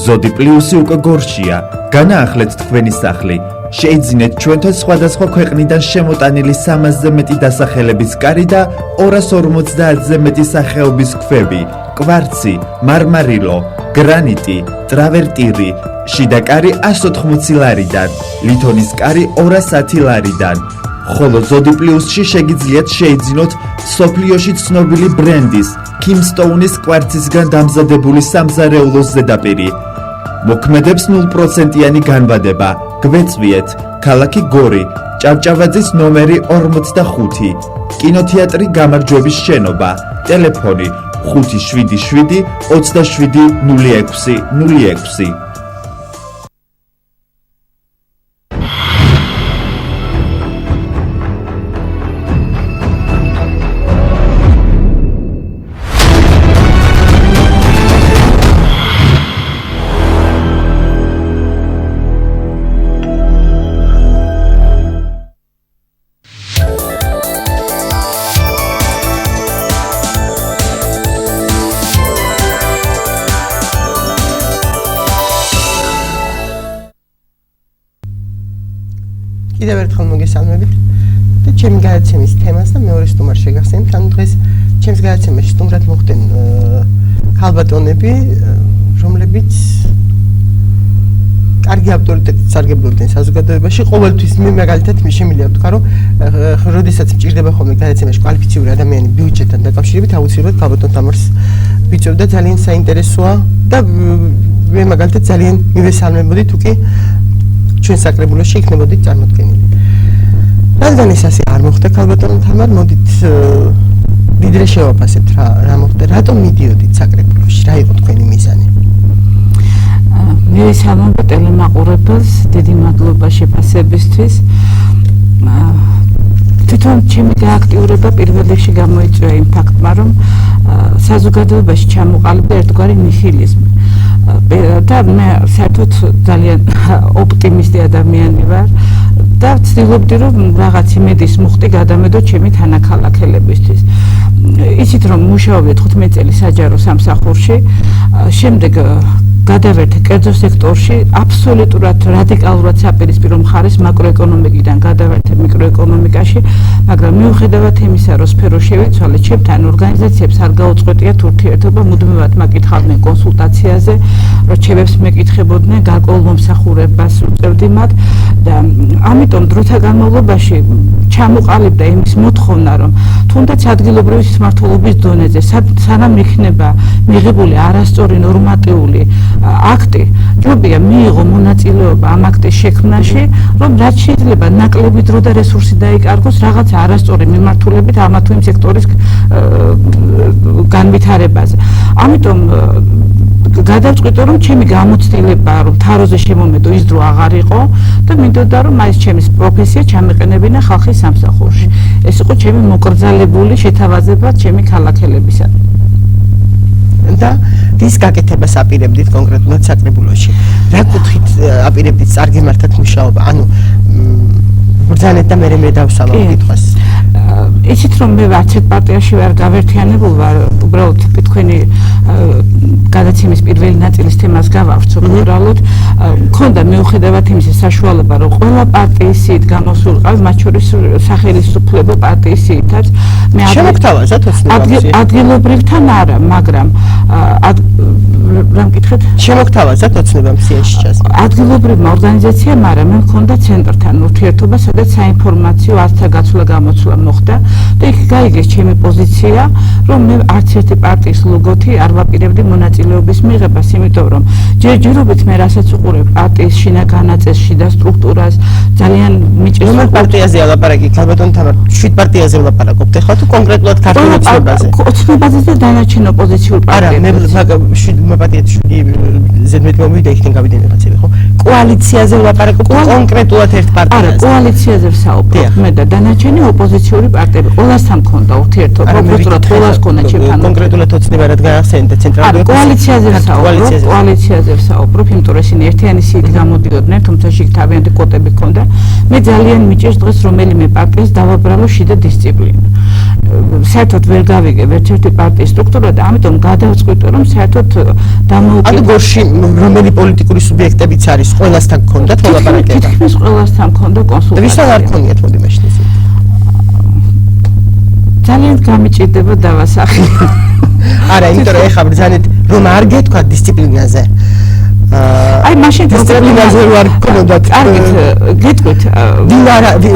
ზოდი პლუსი უკვე გორშია. განაახლეთ თქვენი სახლი. შეიძინეთ ჩვენთან სხვადასხვა ქვეყნიდან შემოტანილი 300-ზე მეტი დასახელების კარი და 250-ზე მეტი სახეობის ქვები, კვარცი, მარმარილო, გრანიტი, ტრავერტირი, შიდა კარი 180 ლარიდან, ლითონის კარი 210 ლარიდან. ხოლო ზოდი პლუსში შეგიძლიათ შეიძინოთ სოფლიოში ცნობილი ბრენდის Kimstone-ის კვარცისგან დამზადებული სამზარეულოს ზედაპირი. მოქმედებს 0%-იანი განვადება. გვეწვიეთ ქალაქი გორი, ჭავჭავაძის ნომერი 45, კინოთეატრი გამარჯვების შენობა, ტელეფონი 577 27 06 06. კიდევ ერთხელ მოგესალმებით და ჩემი გადაცემის თემას და მეორე სტუმარს შეგახსენებთ. ანუ დღეს ჩემს გადაცემაში სტუმრად მოხვდნენ ქალბატონები, რომლებიც კარგი ავტორიტეტით სარგებლობდნენ საზოგადოებაში. ყოველთვის მე მაგალითად შემიძლია ვთქვა, რომ როდესაც მჭირდება ხოლმე გადაცემაში კვალიფიციური ადამიანი ბიუჯეტთან დაკავშირებით, აუცილებლად ქალბატონ თამარს ვიწევ და ძალიან საინტერესოა და მე მაგალითად ძალიან მივესალმებოდი თუ კი ჩვენ საკრებულოში იქნებოდით წარმოდგენილი. რადგან ეს ასე არ მოხდა ქალბატონ თამარ, მოდით ვიდრე შევაფასებთ რა მოხდა, რატომ მიდიოდით საკრებულოში, რა იყო თქვენი მიზანი? მე ვისალმებ ტელემაყურებელს, დიდი მადლობა შეფასებისთვის. თვითონ ჩემი გააქტიურება პირველ რიგში გამოიწვია იმ ფაქტმა, რომ საზოგადოებაში ჩამოყალიბდა ერთგვარი ნიჰილიზმი. და მე საერთოდ ძალიან ოპტიმისტი ადამიანი ვარ და ვცდილობდი რომ რაღაც იმედის მუხტი გადამედო ჩემი თანაქალაქელებისთვის. იცით რომ მუშაობდი 15 წელი საჯარო სამსახურში, შემდეგ გადავერთე კერძო სექტორში, აბსოლუტურად რადიკალურად საპირისპირო მხარეს მაკროეკონომიკიდან გადავერთე მიკროეკონომიკაში, მაგრამ მიუხედავად იმისა, რომ სფერო შევიცვალე, ჩემთან ორგანიზაციებს არ გაუწყვეტიათ ურთიერთობა, მუდმივად მაკითხავდნენ კონსულტაციაზე, რჩევებს მეკითხებოდნენ, გარკვეულ მომსახურებას უწევდი მათ და ამიტომ დროთა განმავლობაში ჩამოყალიბდა იმის მოთხოვნა, რომ თუნდაც ადგილობრივი სისმართლეობის დონეზე სანამ იქნება მიღებული არასწორი ნორმატიული აქტი, ჯობია მიიღო მონაწილეობა ამ აქტის შექმნაში, რომ რაც შეიძლება ნაკლები დრო და რესურსი დაიკარგოს რაღაცა არასწორი მიმართულებით ამა თუ იმ სექტორის განვითარებაზე. ამიტომ გადავწყვიტე, რომ ჩემი გამოცდილება, რომ თაროზე შემომედო ის დრო აღარ იყო და მინდოდა, რომ ეს ჩემი პროფესია ჩამეყენებინა ხალხის სამსახურში. ეს იყო ჩემი მოკრძალებული შეთავაზება ჩემი ქალაქელებისა. და ვის გაკეთებას აპირებდით კონკრეტულად საკრებულოში? რა კუთხით აპირებდით წარგემართათ მუშაობა? ანუ ბრძანეთ და მე დავსავალ კითხვას. იცით რომ მე არც ერთ პარტიაში ვარ გავერთიანებულ ვარ, უბრალოდ თქვენი გადაცემის პირველი ნაწილის თემას გავავრცობ უბრალოდ. მქონდა მიუხედავად იმისა საშუალება, რომ ყველა პარტიის სიით გამოსულიყავ, მათ შორის სახელმწიფო პარტიის სიითაც. მე შემოგთავაზათ ოცნებაში? ადგილობრივთან არა, მაგრამ რა მკითხეთ? შემოგთავაზათ ოცნებამ სიაში ჩას. ადგილობრივმა ორგანიზაციამ არა, მე მქონდა ცენტრთან ურთიერთობა, სადაც საინფორმაციო ართა გაცვლა გამოცვლა მოხდა და იქ გაიგეს ჩემი პოზიცია, რომ მე არც ერთი პარტიის ლოგოთი არ ვაპირებდი მონაწილეობის მიღებას, იმიტომ რომ ჯერჯერობით მე რასაც უყურებ პარტიის შინა განაწესში და სტრუქტურას ძალიან მიჭირს. რომელ პარტიაზე ლაპარაკი? ალბათ თამარ 7 პარტიაზე ვლაპარაკობთ ახლა თუ კონკრეტულად ქართულ ოცნებაზე? ოცნებაზე და დანარჩენ ოპოზიციურ პარტიებზე. არა, მე პარტიაზე ზედმეტი მომივიდა იქიდან გავიდნენ რაღაცები, ხო? კოალიციაზე ვლაპარაკობთ კონკრეტულად ერთ პარტიაზე. არა, კოალიციაზე ვსაუბრობ მე და დანარჩენი ოპოზიციური პარტიები. ყველასთან მქონდა ურთიერთობა, უბრალოდ ყველას ქონდა ჩემთან. კონკრეტულად ოცნება რადგან ახსენეთ ცენტრალური კოალიციაზე ვსაუბრობ, კოალიციაზე ვსაუბრობ, იმიტომ რომ ისინი ერთიანი სიით გამოდიოდნენ, თუმცა იქ თავიანთი კვოტები ჰქონდა. მე ძალიან მიჭირს დღეს რომელიმე პარტიას დავაბრალო შიდა დისციპლინა. საერთოდ ვერ გავიგებ ერთ-ერთი პარტიის სტრუქტურა და ამიტომ გადავწყვიტე, რომ საერთოდ დამოუკიდებლად. ანუ გორში რომელი პოლიტიკური სუბიექტებიც არის, ყველასთან გქონდათ ლაპარაკება? თითქმის ყველასთან გქონდა კონსულტაცია. ვისთან არ გქონიათ მოდი მაშინ ისე? ძალიან გამიჭირდება დავასახე. არა, იმიტომ რომ ეხლა ბრძანეთ რომ არ გეთქვა დისციპლინაზე. აი მაშინ დისციპლინაზე ვარ გქონდათ. კარგით, გეტყვით.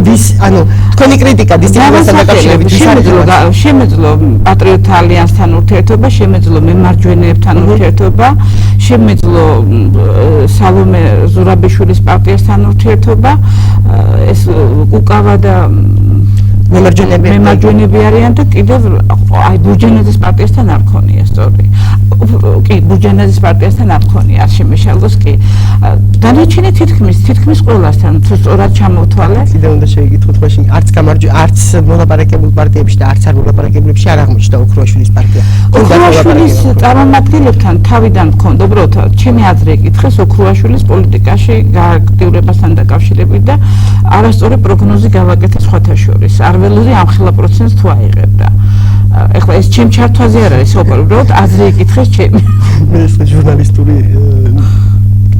ვის, ანუ თქვენი კრიტიკა დისციპლინასთან დაკავშირებით შემეძლო პატრიოტთა ალიანსთან ურთიერთობა, შემეძლო მემარჯვენეებთან ურთიერთობა, შემეძლო სალომე ზურაბიშვილის პარტიასთან ურთიერთობა, ეს უკავა და მემარჯვენეები არიან და კიდევ აი ბურჯენაძის პარტიასთან არ მქონია სწორი. კი, ბურჯენაძის პარტიასთან არ მქონია, არ შემეშალოს კი. დანარჩენი თითქმის ყველასთან თუ სწორად ჩამოვთვალე. კიდევ უნდა შევიკითხოთ მაშინ არც მოლაპარაკებულ პარტიებში და არც არ მოლაპარაკებლებში არ აღმოჩნდა ოქროაშვილის პარტია. ოქროაშვილის წარმომადგენლებთან თავიდან მქონდა, უბრალოდ ჩემი აზრი ეკითხეს ოქროაშვილის პოლიტიკაში გააქტიურებასთან დაკავშირებით და არასწორი პროგნოზი გავაკეთე სხვათა შორის. ველური ამხელა პროცენტს თუ აიღებდა. ეხლა ეს ჩემ ჩართვაზე არ არის, უბრალოდ აზრი ეკითხეს ჩემი. მე ეს ჟურნალისტური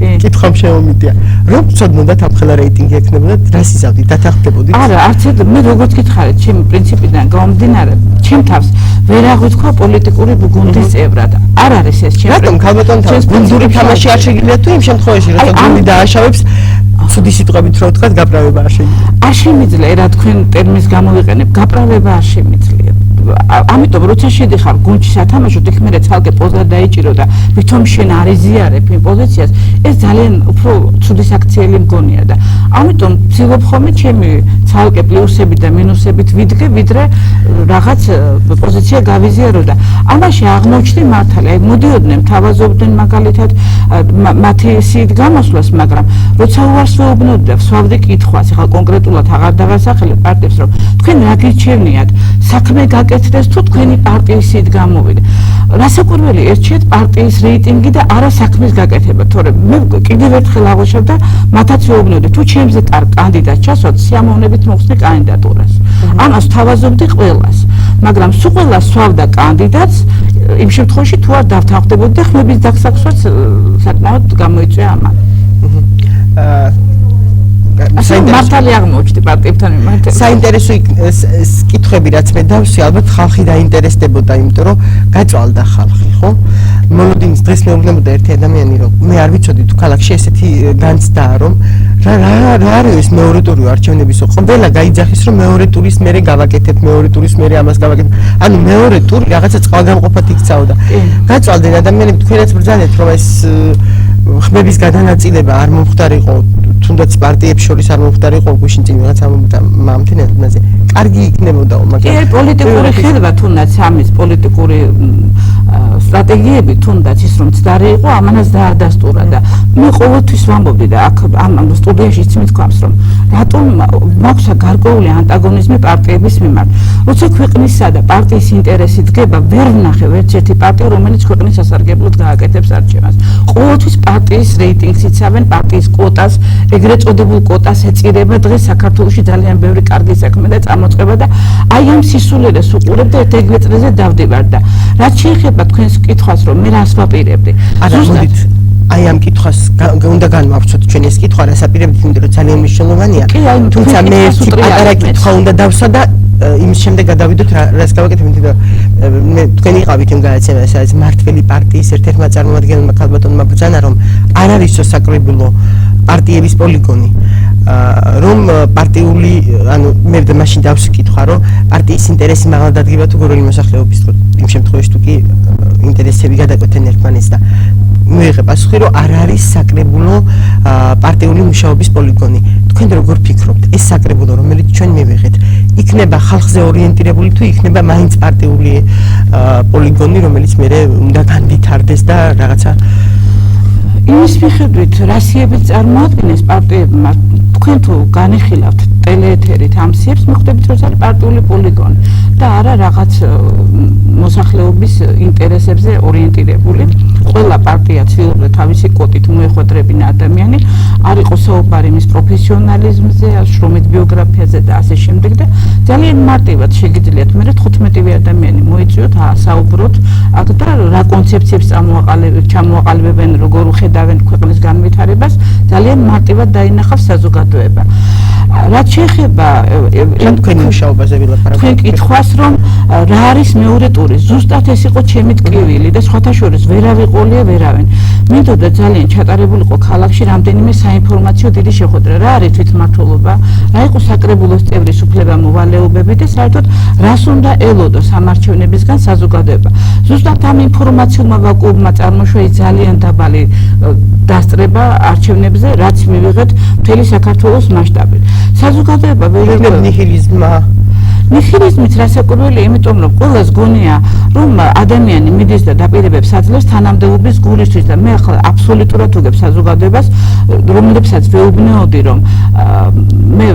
კითხვა შემომიტია. რომ ცოდნოდათ ამხელა რეიტინგი ექნებოდა, რას იზავდით, დათანხმდებოდით? არა, არც მე როგორც გითხარით, ჩემი პრინციპიდან გამომდინარე, ჩემ თავს ვერ აღვიქვა პოლიტიკური გუნდის წევრად. არ არის ეს ჩემი. რატომ ქალბატონ თავს გუნდური თამაში არ შეგიძლიათ თუ იმ შემთხვევაში, როცა გუნდი დააშავებს ცუდი სიტყვებით რო ვთქვათ, გაправება არ შემიძლია. არ შემიძლია რა თქვენ ტერმინს გამოვიყენებ, გაправება არ შემიძლია. ამიტომ როცა შედიხარ გუნდში სათამაშოდ, იქ მე ცალკე პოზა დაიჭირო და ვითომ შენ არ იზიარებ იმ პოზიციას, ეს ძალიან უფრო ცუდი საქციელი მგონია და ამიტომ ვცდილობ ხოლმე ჩემი ცალკე პლუსებით და მინუსებით ვიდგე, ვიდრე რაღაც პოზიცია გავიზიარო და ამაში აღმოჩნდი მართალი, აი მოდიოდნენ, თავაზობდნენ მაგალითად მათი სიით გამოსვლას, მაგრამ როცა უარს ვეუბნოდი და ვსვავდი კითხვას, ახლა კონკრეტულად აღარ დავასახელებ პარტიებს, რომ თქვენ რა გირჩევნიათ, საქმე გაკეთდეს თუ თქვენი პარტიის სიით გამოვიდა. რასაკვირველი ერჩიეთ პარტიის რეიტინგი და არა საქმის გაკეთება, თორემ მე კიდევ ერთხელ აღვნიშნებ და მათაც ვეუბნოდი, თუ ჩემზე კანდიდატს ჩასვათ, სიამოვნებით მოხსნე კანდიდატურას. ამას თავაზობდი ყველას, მაგრამ სულ ყველას სვავდა კანდიდატს, იმ შემთხვევაში თუ არ დავთანხმდებოდი და ხმების დაგსაქსვაც საკმაოდ გამოიწვია ამან. მართალი აღმოჩნდი პარტიებთან მიმართებით. საინტერესო კითხვები რაც მე დავსვი, ალბათ ხალხი დაინტერესდებოდა, იმიტომ რომ გაწვალდა ხალხი, ხო? მოლოდინის დღეს მეუბნებოდა ერთი ადამიანი, რომ მე არ ვიცოდი თუ ქალაქში ესეთი განცდაა, რომ რა არის მეორე ტური არჩევნების ყველა გაიძახის რომ მეორე ტურის მერე გავაკეთებ მეორე ტურის მერე ამას გავაკეთებ ანუ მეორე ტური რაღაცა წყალგამყოფად იქცაოდა გაწვალდნენ ადამიანები თქვენაც ბრძანეთ რომ ეს ხმების გადანაწილება არ მომხდარიყო თუნდაც პარტიებს შორის არ მომხდარიყო გუშინ წინ რაღაც მამთინებზე კარგი იქნებოდაო მაგრამ პოლიტიკური ხედვა თუნდაც ამის პოლიტიკური სტრატეგიები თუნდაც ის რომ ცდარი იყო ამანაც დაადასტურა და მე ყოველთვის ვამბობდი და აქ ამ სტუდიაში მithქვამს რომ რატომ მაქვს გარკვეული ანტაგონიზმი პარტიების მიმართ როცა ქვეყნისა და პარტიის ინტერესი დგება ვერ ვნახე ერთ-ერთი პარტია რომელიც ქვეყნის სასარგებლოდ გააკეთებს არჩევანს ყოველთვის პარტიის რეიტინგს იცავენ პარტიის კვოტას ეგრეთ წოდებულ კვოტას ეწირება დღეს საქართველოში ძალიან ბევრი კარგი საქმე და წამოწყება და აი ამ სისულელეს უყურებ და ეგრეთ წრეზე დავდივარ და რაც შეეხება თქვენს კითხვას რომ მე რას ვაპირებდი ზუსტად აი ამ კითხვას უნდა განვავრცოთ ჩვენ ეს კითხვა რასაპირებთ იმიტომ რომ ძალიან მნიშვნელოვანია თუმცა მე ერთი პატარა კითხვა უნდა დავსვა და იმის შემდეგ გადავიდოთ რას გავაკეთებ იმიტომ რომ მე თქვენი იყავით იმ გადაცემაში სადაც მართველი პარტიის ერთ-ერთმა წარმომადგენელმა ქალბატონმა ბრძანა რომ არ არისო საკრებულო პარტიების პოლიგონი რომ პარტიული ანუ მე მაშინ დავსკითხვა რომ პარტიის ინტერესი მაღლა დადგება თუ გორელი მოსახლეობის იმ შემთხვევაში თუ კი ინტერესები გადაკვეთენ ერთმანეთს და მიიღე პასუხი რომ არ არის საკრებულო პარტიული მუშაობის პოლიგონი თქვენ როგორ ფიქრობთ ეს საკრებულო რომელიც ჩვენ მივიღეთ იქნება ხალხზე ორიენტირებული თუ იქნება მაინც პარტიული პოლიგონი რომელიც მე უნდა განვითარდეს და რაღაცა იმის მიხედვით რასიებით წარმოადგენს პარტიებმა თქვენ თუ განიხილავთ ტელეეთერით ამ სიებს მიხვდებით რომ არის პარტიული პოლიგონი და არა რაღაც მოსახლეობის ინტერესებზე ორიენტირებული ყველა პარტია ცდილობდა თავისი კვოტით მოეხვედრებინა ადამიანი არ იყო საუბარი მის პროფესიონალიზმზე შრომით ბიოგრაფიაზე და ასე შემდეგ და ძალიან მარტივად შეგიძლიათ მე 15 ადამიანი მოიწვიოთ საუბროთ აქ და რა კონცეფციებს ჩამოაყალიბებენ როგორ უხედავენ ქვეყნის განვითარებას ძალიან მარტივად დაინახავს საზოგადოება რაც შეეხება თქვენი მუშაობაზე ვილაპარაკობთ თქვენ კითხვას რომ რა არის მეორე ტური ზუსტად ეს იყო ჩემი ტკივილი და სხვათა შორის ვერავიყოლია ვერავინ მინდოდა ძალიან ჩატარებულიყო ქალაქში რამდენიმე საინფორმაციო დიდი შეხვედრა რა არის თვითმმართველობა რა იყო საკრებულოს წევრის უფლება-მოვალეობები და საერთოდ რას უნდა ელოდოს სამარჩევნებისგან საზოგადოება ზუსტად ამ ინფორმაციულმა ვაკუუმმა წარმოშვა ის ძალიან დაბალი დასწრება არჩევნებზე რაც მივიღეთ მთელი საქართველოს მასშტაბით საზოგადოება ვერ იყო ნიჰილიზმით რასაკვირველია იმიტომ რომ ყველას გონია რომ ადამიანი მიდის და დაპირებებს აძლევს თანამდებობის გულისთვის და მე ახლა აბსოლუტურად უგებ საზოგადოებას რომლებსაც ვეუბნეოდი რომ მე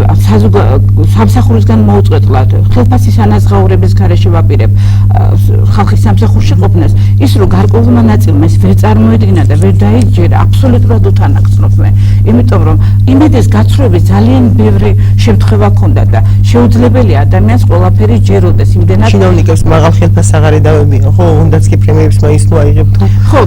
სამსახურისგან მოუწყვეტლად ხელფასის ანაზღაურების გარეშე ვაპირებ ხალხის სამსახურში ყოფნას ის რომ გარკვეულმა ნაწილმა ეს ვერ წარმოედგინა და ვერ დაიჯერა აბსოლუტურად უთანაგწნობ მე იმიტომ რომ იმედის გაცხრების ძალიან ბევრი შემთხვევა ქონდა და შეუძლებელია ადამიანს ყველაფერი ჯეროდეს იმდენად ჩინოვნიკებს მაღალ ხელფასს აღარ ედავებიან ხო უნდაც კი პრემიებს მაინც თუ აიღებთ ხო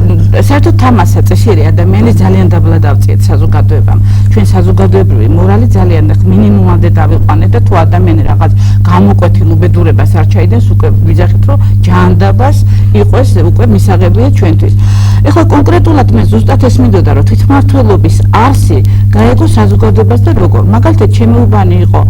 საერთოდ თამასა წესიერი ადამიანი ძალიან დაბლა დავწიეთ საზოგადოებამ ჩვენ საზოგადოებრივი მორალი ძალიან მინიმუმამდე დავიყვანეთ და თუ ადამიანი რაღაც გამოკვეთილ უბედურებას არ ჩაიდენს უკვე ვიძახით რომ ჯანდაბას იყოს უკვე მისაღებია ჩვენთვის ეხლა კონკრეტულად მე ზუსტად ეს მინდოდა რომ თვითმმართველობის არსი გაეგო საზოგადოებას და როგორ მაგალითად ჩემი უბანი იყო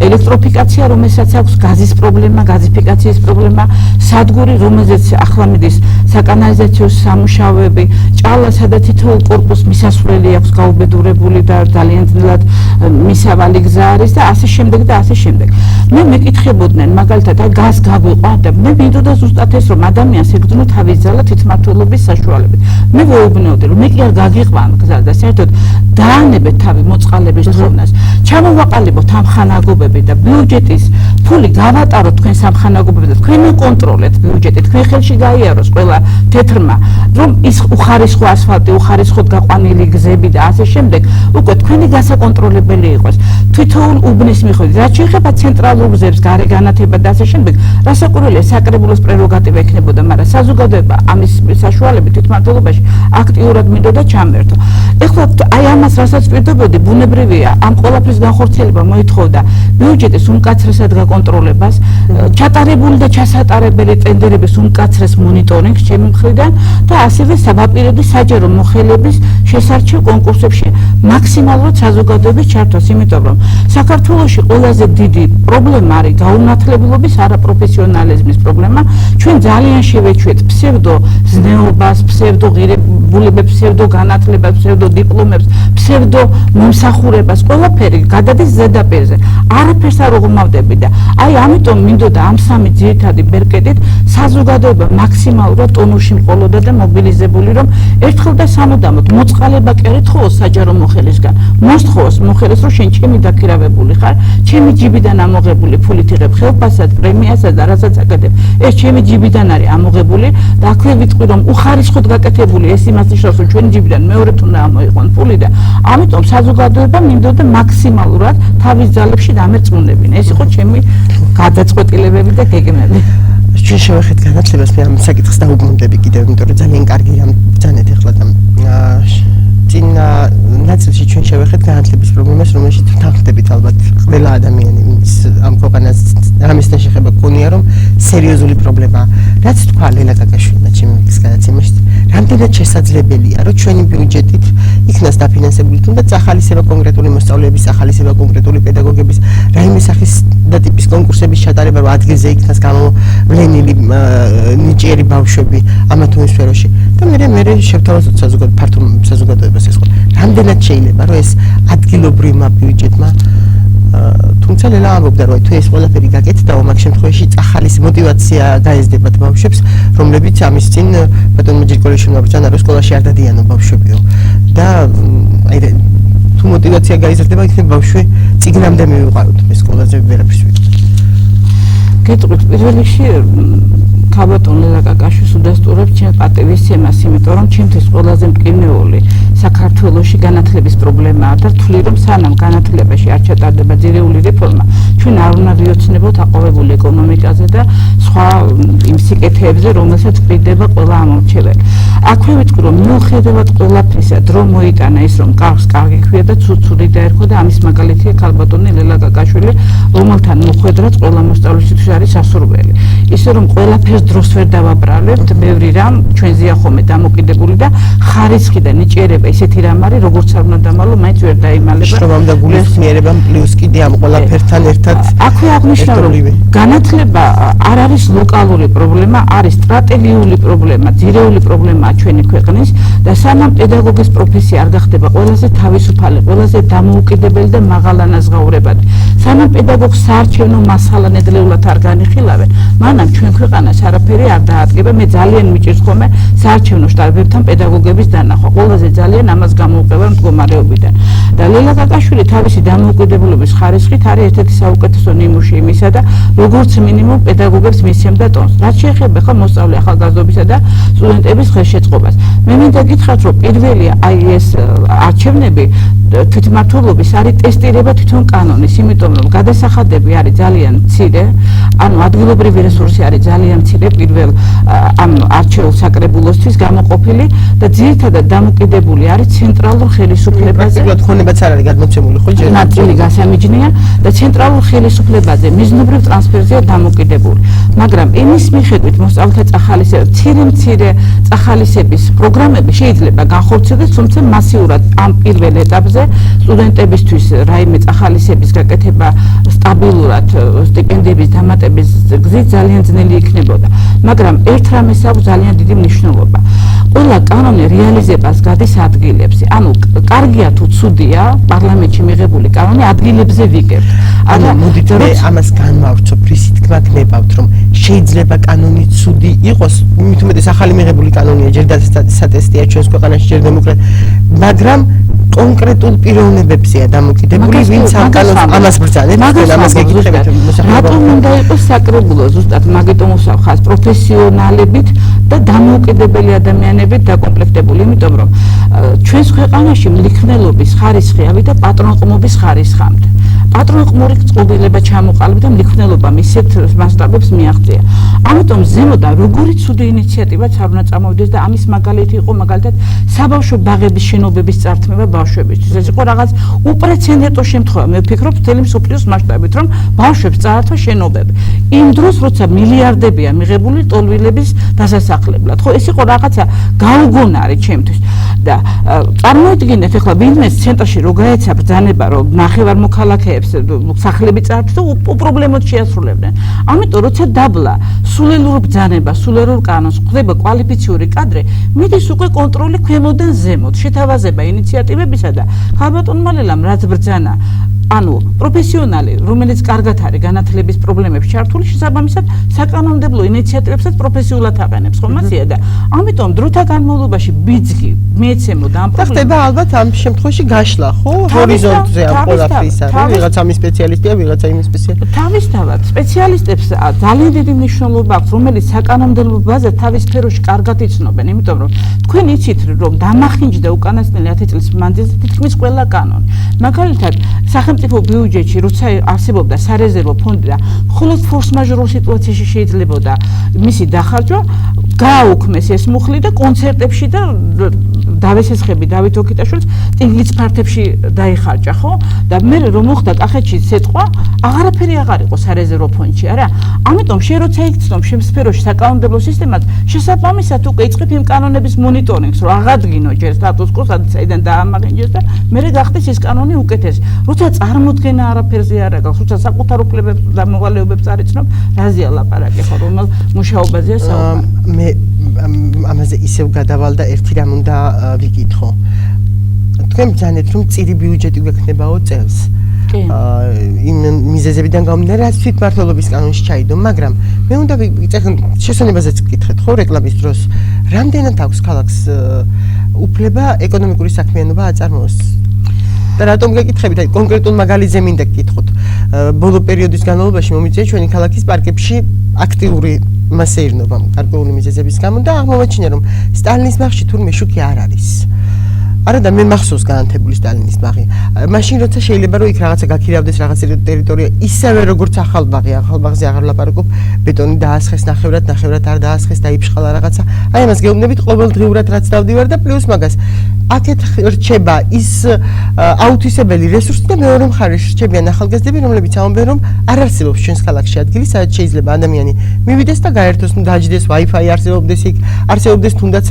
ელექტროფიკაცია რომელსაც აქვს გაზის პრობლემა გაზიფიკაციის პრობლემა სადგური რომელზეც ახლა მიდის საკანალიზაციო სამუშაოები ჭალა სადაც თითოეულ კორპუსს მისასვლელი აქვს გაუბედურებული და ძალიან ძნელად მისავალი გზა არის და ასე შემდეგ და ასე შემდეგ მე მეკითხებოდნენ მაგალითად აი გაზ გაგვიყვა და მე მინდოდა ზუსტად ეს რომ ადამიანს ეკძვნო თავის ძალა თვითმმართველობის საშუალებით მე ვეუბნეოდი რომ მე კი არ გაგიყვან გზა და საერთოდ დაანებეთ თავი მოწყალების თხოვნას ჩამოვაყალიბოთ ამ ხანაგობები და ბიუჯეტის ფული გავატაროთ თქვენ სამხანაგობებზე თქვენ კონტროლეთ ბიუჯეტი თქვენ ხელში გაიაროს ყველა თეთრმა რომ ის უხარისხო ასფალტი უხარისხოდ გაყვანილი გზები და ასე შემდეგ უკვე თქვენი გასაკონტროლებელი იყოს თვითოულ უბნის მიხედვით. რაც შეეხება ცენტრალურ გზებს, გარე განათება და ასე შემდეგ, რასაკვირველია, საკრებულოს პრეროგატივა ექნებოდა, მაგრამ საზოგადოება ამის საშუალებით თვითმმართველობაში აქტიურად მინდოდა ჩამერთო. ეხლა აი ამას რასაც პირდობოდი, ბუნებრივია, ამ ყველაფრის განხორციელება მოითხოვდა ბიუჯეტის უმკაცრესად გაკონტროლებას, ჩატარებული და ჩასატარებელი ტენდერების უმკაცრეს მონიტორინგს ჩემი მხრიდან და ასევე სავაპირედი საჯარო მოხელების შესარჩევ კონკურსებში მაქსიმალურად საზოგადოების ჩართვას, იმიტომ რომ საქართველოში ყველაზე დიდი პრობლემა არის გაუნათლებლობის არაპროფესიონალიზმის პრობლემა. ჩვენ ძალიან შევეჩვეთ ფსევდო ზნეობას, ფსევდო ღირებულებებს, ფსევდო განათლებას, ფსევდო დიპლომებს, ფსევდო მომსახურებას, ყველაფერი გადადის ზედაპირზე. არაფერს არ უღმავდები და აი ამიტომ მინდოდა ამ სამი ძირითადი ბერკეტით საზოგადოება მაქსიმალურად ტონუსში მყოლოდა და მობილიზებული, რომ ერთხელ და სამუდამოდ მოწყალება კერეთხოვოს საჯარო მოხელისგან. მოსთხოვოს მოხელეს, რომ შენ ჩემი დაქირავებული ხარ, ჩემი ჯიბიდან ამოღებული ფულით იღებ ხელფასად, პრემიასად და რასაც აკეთებ. ეს ჩემი ჯიბიდან არის ამოღებული და აქვე ვიტყვი, რომ უხარისხოდ გაკეთებული ეს იმას ნიშნავს, რომ ჩვენი ჯიბიდან მეორედ უნდა ამოიყვან ფული და ამიტომ საზოგადოება მინდოდა მაქსიმალურად თავის ძალებში დამერწმუნებინა. ეს იყო ჩემი გადაწყვეტილებები და გეგმები. ჩვენ შევეხეთ განათლებას, მე ამ საკითხს დაუბრუნდები კიდევ, იმიტომ რომ ძალიან კარგი ამ ბრძანეთ ეხლა და წინ ნაწილში ჩვენ შევეხეთ განათლების პრობლემას, რომელშიც თანხმდებით ალბათ ყველა ადამიანი, ვინც ამ ქვეყანას რამესთან შეხება გქონია, რომ სერიოზული პრობლემაა. რაც თქვა ლელა კაკაშვილმა ჩემი გადაცემაში, რამდენად შესაძლებელია, რომ ჩვენი ბიუჯეტით იქნას დაფინანსებული თუნდაც ახალისება კონკრეტული მოსწავლეების, ახალისება კონკრეტული პედაგოგების, რაიმე სახის და ტიპის კონკურსების ჩატარება, რომ ადგილზე იქნას გამოვლენილი ნიჭიერი ბავშვები ამა თუ იმ სფეროში. და მე შევთავაზოთ ფართო საზოგადოებას ეს ხო. რამდენად შეიძლება, რომ ეს ადგილობრივმა ბიუჯეტმა თუმცა ლელა ამბობდა, რომ თუ ეს ყველაფერი გაკეთდა, მაგ შემთხვევაში ახალის მოტივაცია გაეზდებათ ბავშვებს, რომლებიც ამის წინ ბატონმა ჯირკოლიშვილი ბრძანა, რომ სკოლაში არ დადიანო ბავშვებიო. და აი თუ მოტივაცია გაიზრდება, იქნება ბავშვი წიგნამდე მივიყვაროთ, მე სკოლაზე ვერაფერს ვიტყვი. გეტყვით პირველ რიგში ქალბატონ ლელა კაკაშვილს უდასტურებ ჩემ პატივისცემას, იმიტომ რომ ჩემთვის ყველაზე მტკივნეული საქართველოში განათლების პრობლემაა და ვთვლი, რომ სანამ განათლებაში არ ჩატარდება ძირეული რეფორმა, ჩვენ არ უნდა ვიოცნებოთ აყვავებული ეკონომიკაზე და სხვა იმ სიკეთეებზე, რომელსაც კვირდება ყველა ამორჩეველი. აქვე ვიტყვი, რომ მიუხედავად ყველაფრისა, დრო მოიტანა ის, რომ კარგს კარგი ქვია და ცუცური დაერქვა და ამის მაგალითია ქალბატონი ლელა კაკაშვილი, რომელთან მოხვედრაც ყველა მოსწავლისთვის არის სასურველი. ისე რომ ყველაფერს დროს ვერ დავაბრალებთ, ბევრი რამ ჩვენზეა ხოლმე დამოკიდებული და ხარისხი და ნიჭიერება ისეთი რამ არის, როგორც არ უნდა დამალო, მაინც ვერ დაიმალება. შრომამ და გულისხმიერებამ პლუს კიდე ამ ყველაფერთან ერთად. აქვე აღნიშნა, რომ განათლება არ არის ლოკალური პრობლემა, არის სტრატეგიული პრობლემა, ძირეული პრობლემაა ჩვენი ქვეყნის და სანამ პედაგოგის პროფესია არ გახდება ყველაზე თავისუფალი, ყველაზე დამოუკიდებელი და მაღალანაზღაურებადი, სანამ პედაგოგს საარჩევნო მასალა ნედლეულად არ განიხილავენ, მანამ ჩვენ ქვეყანას არაფერი არ დაადგება. მე ძალიან მიჭირს ხოლმე საარჩევნო შტაბებთან პედაგოგების დანახვა. ყველაზე ძალიან ამას გამოუყევა მდგომარეობიდან. და ლელა კაკაშვილი თავისი დამოუკიდებლობის ხარისხით არის ერთ-ერთი საუკეთესო ნიმუში იმისა და როგორც მინიმუმ პედაგოგებს მისცემდა ტონს. რაც შეეხება ხა მოსწავლე ახალგაზრდობისა და სტუდენტების ხელშეწყობას. მე მინდა გითხრათ, რომ პირველი აი ეს არჩევნები თვითმმართველობის არის ტესტირება თვითონ კანონის, იმიტომ რომ გადასახადები არის ძალიან მცირე, ანუ ადგილობრივი რესურსი არის ძალიან მცირე პირველ ამ არჩეულ საკრებულოსთვის გამოყოფილი და ძირითადად დამოკიდებული არის ცენტრალურ ხელისუფლებაზე. პრაქტიკულად ხონებაც არ არის გადმოცემული ხო ჯერ? ნაწილი გასამიჯნია და ცენტრალურ ხელისუფლებაზე მიზნობრივ ტრანსფერზეა დამოკიდებული. მაგრამ იმის მიხედვით მოსწავლეთა წახალისება, მცირე წახალისების პროგრამები შეიძლება განხორციელდეს, თუმცა მასიურად ამ პირველ ეტაპზე სტუდენტებისთვის რაიმე წახალისების გაკეთება სტაბილურად სტიპენდიების დამატების გზით ძალიან ძნელი იქნებოდა. მაგრამ ერთ რამეს აქვს ძალიან დიდი მნიშვნელობა. ყველა კანონი რეალიზებას გადის ადგილებზე. ანუ კარგია თუ ცუდია პარლამენტში მიღებული კანონი ადგილებზე ვიგებთ. ანუ მოდით მე ამას განმავრცობ, რისი თქმა გნებავთ, რომ შეიძლება კანონი ცუდი იყოს, მით უმეტეს ახალი მიღებული კანონია, ჯერ სატესტია ჩვენს ქვეყანაში, ჯერ დემოკრატია, მაგრამ კონკრეტულ პიროვნებებზეა დამოკიდებული, ვინც ამ კანონს ამას ბრძანებს, ამას გეკითხებით. რატომ უნდა იყოს საკრებულო ზუსტად მაგიტომ უსახავს პროფესიონალებით და დამოუკიდებელი ადამიანებით დაკომპლექტებული, იმიტომ რომ ჩვენს ქვეყანაში მლიქნელობის ხარისხი ავიდა პატრონყმობის ხარისხამდე. პატრონყმური წყობილება ჩამოყალიბდა და მნიშვნელობამ ისეთ მასშტაბებს მიაღწია. ამიტომ ზემოდან როგორი ცუდი ინიციატივაც არ უნდა წამოვიდეს და ამის მაგალითი იყო მაგალითად საბავშვო ბაღების შენობების წართმევა ბავშვებისთვის. ეს იყო რაღაც უპრეცედენტო შემთხვევა. მე ვფიქრობ მთელი მსოფლიოს მასშტაბით, რომ ბავშვებს წაართვა შენობები. იმ დროს, როცა მილიარდებია მიღებული ტოლვილების დასასახლებლად. ხო, ეს იყო რაღაცა გაუგონარი ჩემთვის. და წარმოიდგინეთ ახლა ვინმეს ცენტრში რო გაეცა ბრძანება, რომ ნახევარმოქალაქეებს სახლები წაართვეს და უპრობლემოდ შეასრულებდნენ. ამიტომ როცა დაბლა სულელურ ბრძანებას, სულელურ კანონს ხდება კვალიფიციური კადრი, მიდის უკვე კონტროლი ქვემოდან ზემოთ, შეთავაზება ინიციატივებისა და ხალბატონმა ლელამ რაც ბრძანა ანუ პროფესიონალი, რომელიც კარგად არის განათლების პრობლემებში ჩართული, შესაბამისად საკანონმდებლო ინიციატივებსაც პროფესიულად აყენებს, ხომ მასია და ამიტომ დროთა განმავლობაში ბიძგი მეცემო და ამ პრობლემას ხდება ალბათ ამ შემთხვევაში გაშლა, ხო? ჰორიზონტზე ამ ყველაფრის არის, ვიღაცა ამის სპეციალისტია, ვიღაცა იმის სპეციალისტია. თავისთავად სპეციალისტებს ძალიან დიდი მნიშვნელობა აქვს, რომელიც საკანონმდებლო ბაზას თავის სფეროში კარგად იცნობენ, იმიტომ რომ თქვენ იცით, რომ დამახინჯდა უკანასკნელი 10 წლის მანძილზე თითქმის ყველა კანონი. მაგალითად, სახელმწიფო ბიუჯეტში როცა არსებობდა სარეზერვო ფონდი და მხოლოდ ფორს-მაჟორულ სიტუაციაში შეიძლებოდა მისი დახარჯვა, გააუქმეს ეს მუხლი და კონცერტებში და დავესესხები დავით ოქიტაშვილს ტიგლის ფართებში დაიხარჯა, ხო? და მე რომ მოხდა კახეთში სიტყვა, აღარაფერი აღარ იყო სარეზერვო ფონდში, არა? ამიტომ შენ როცა იგრძნობ შენ სფეროში საკანონმდებლო სისტემას, შესაბამისად უკვე იწყებ იმ კანონების მონიტორინგს, რომ აღადგინო ჯერ სტატუს-კვო, საიდან დაამაღინჯეს და მე გახდეს ეს კანონი უკეთესი. როცა წარმოდგენა არაფერზე არ აქვს, როცა საკუთარ უფლებებს და მოვალეობებს არ იცნობ, რაზეა ლაპარაკი, ხო, რომელ მუშაობაზეა საუბარი? მე ამაზე ისევ გადავალ და ერთი რამ უნდა ვიკითხო. თქვენ ბრძანეთ, რომ წირი ბიუჯეტი გვექნებაო წელს. იმ მიზეზებიდან გამომდინარე, რაც თვითმმართველობის კანონში ჩაიდო, მაგრამ მე უნდა შესაძლებაზეც ვკითხეთ, ხო, რეკლამის დროს, რამდენად აქვს ქალაქს უფლება ეკონომიკური საქმიანობა აწარმოოს? და რატომ გეკითხებით? აი კონკრეტულ მაგალითზე მინდა გკითხოთ. ბოლო პერიოდის განმავლობაში მომიწია ჩვენი ქალაქის პარკებში აქტიური მასეირნობა გარკვეული მიზეზების გამო და აღმოვაჩინა, რომ სტალინის ბაღში თურმე შუქი არ არის. არა და მე მახსოვს განათებული სტალინის ბაღი. მაშინ როცა შეიძლება რომ იქ რაღაცა გაქირავდეს რაღაც ტერიტორია, ისევე როგორც ახალბაღი, ახალბაღზე აღარ ლაპარაკობ, ბეტონი დაასხეს ნახევრად არ დაასხეს, დაიფშყალა რაღაცა. აი ამას გეუბნებით ყოველდღიურად რაც დავდივარ და პლუს მაგას აქეთ რჩება ის აუთვისებელი რესურსი და მეორე მხარეს რჩებიან ახალგაზრდები, რომლებიც ამბობენ, რომ არ არსებობს ჩვენს ქალაქში ადგილი, სადაც შეიძლება ადამიანი მივიდეს და გაერთოს, დაჯდეს Wi-Fi არსებობდეს იქ, არსებობდეს თუნდაც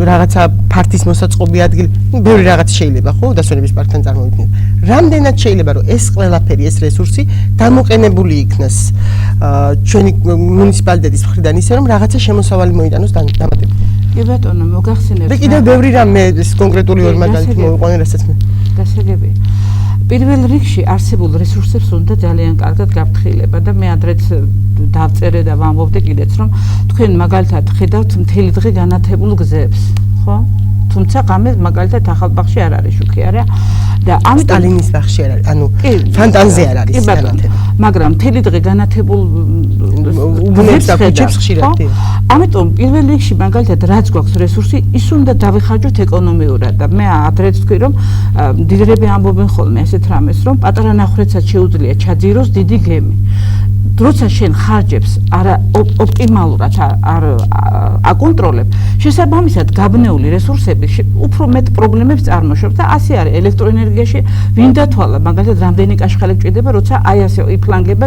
რაღაცა ფართის მოსაწყობი ადგილი, ბევრი რაღაც შეიძლება, ხო, დასვენების პარკთან წარმოვიდგინოთ. რამდენად შეიძლება რომ ეს ყველაფერი, ეს რესურსი გამოყენებული იქნას ჩვენი მუნიციპალიტეტის მხრიდან ისე რომ რაღაცა შემოსავალი მოიტანოს დამატებით. კი ბატონო, მოგახსენებთ. და კიდევ ბევრი რამ მე ეს კონკრეტული ორი მაგალითი მოვიყვანე, რასაც მე გასაგებია. პირველ რიგში არსებულ რესურსებს უნდა ძალიან კარგად გაფრთხილება და მე ადრეც დავწერე და ვამბობდი კიდეც რომ თქვენ მაგალითად ხედავთ მთელი დღე განათებულ გზებს, ხო? თუმცა ღამე მაგალითად ახალბაღში არ არის შუქი, არა? და ამიტომ სტალინის ბაღში არ არის, ანუ ფანტანზე არ არის განათება. მაგრამ მთელი დღე განათებულ უბნებს და ქუჩებს ხშირად. ამიტომ პირველ რიგში მაგალითად რაც გვაქვს რესურსი, ის უნდა დავიხარჯოთ ეკონომიურად და მე ადრეც ვთქვი რომ დიდრები ამბობენ ხოლმე ესეთ რამეს რომ პატარა ნახვეცად შეუძლია ჩაძიროს დიდი გემი. როცა შენ ხარჯებს ოპტიმალურად არ აკონტროლებ, შესაბამისად გაბნეული რესურსები უფრო მეტ პრობლემებს წარმოშობს და ასე არის ელექტროენერგიაში ვინ დათვალა მაგალითად რამდენი კაშხალი გჭირდება, როცა აი ასე იფლანგება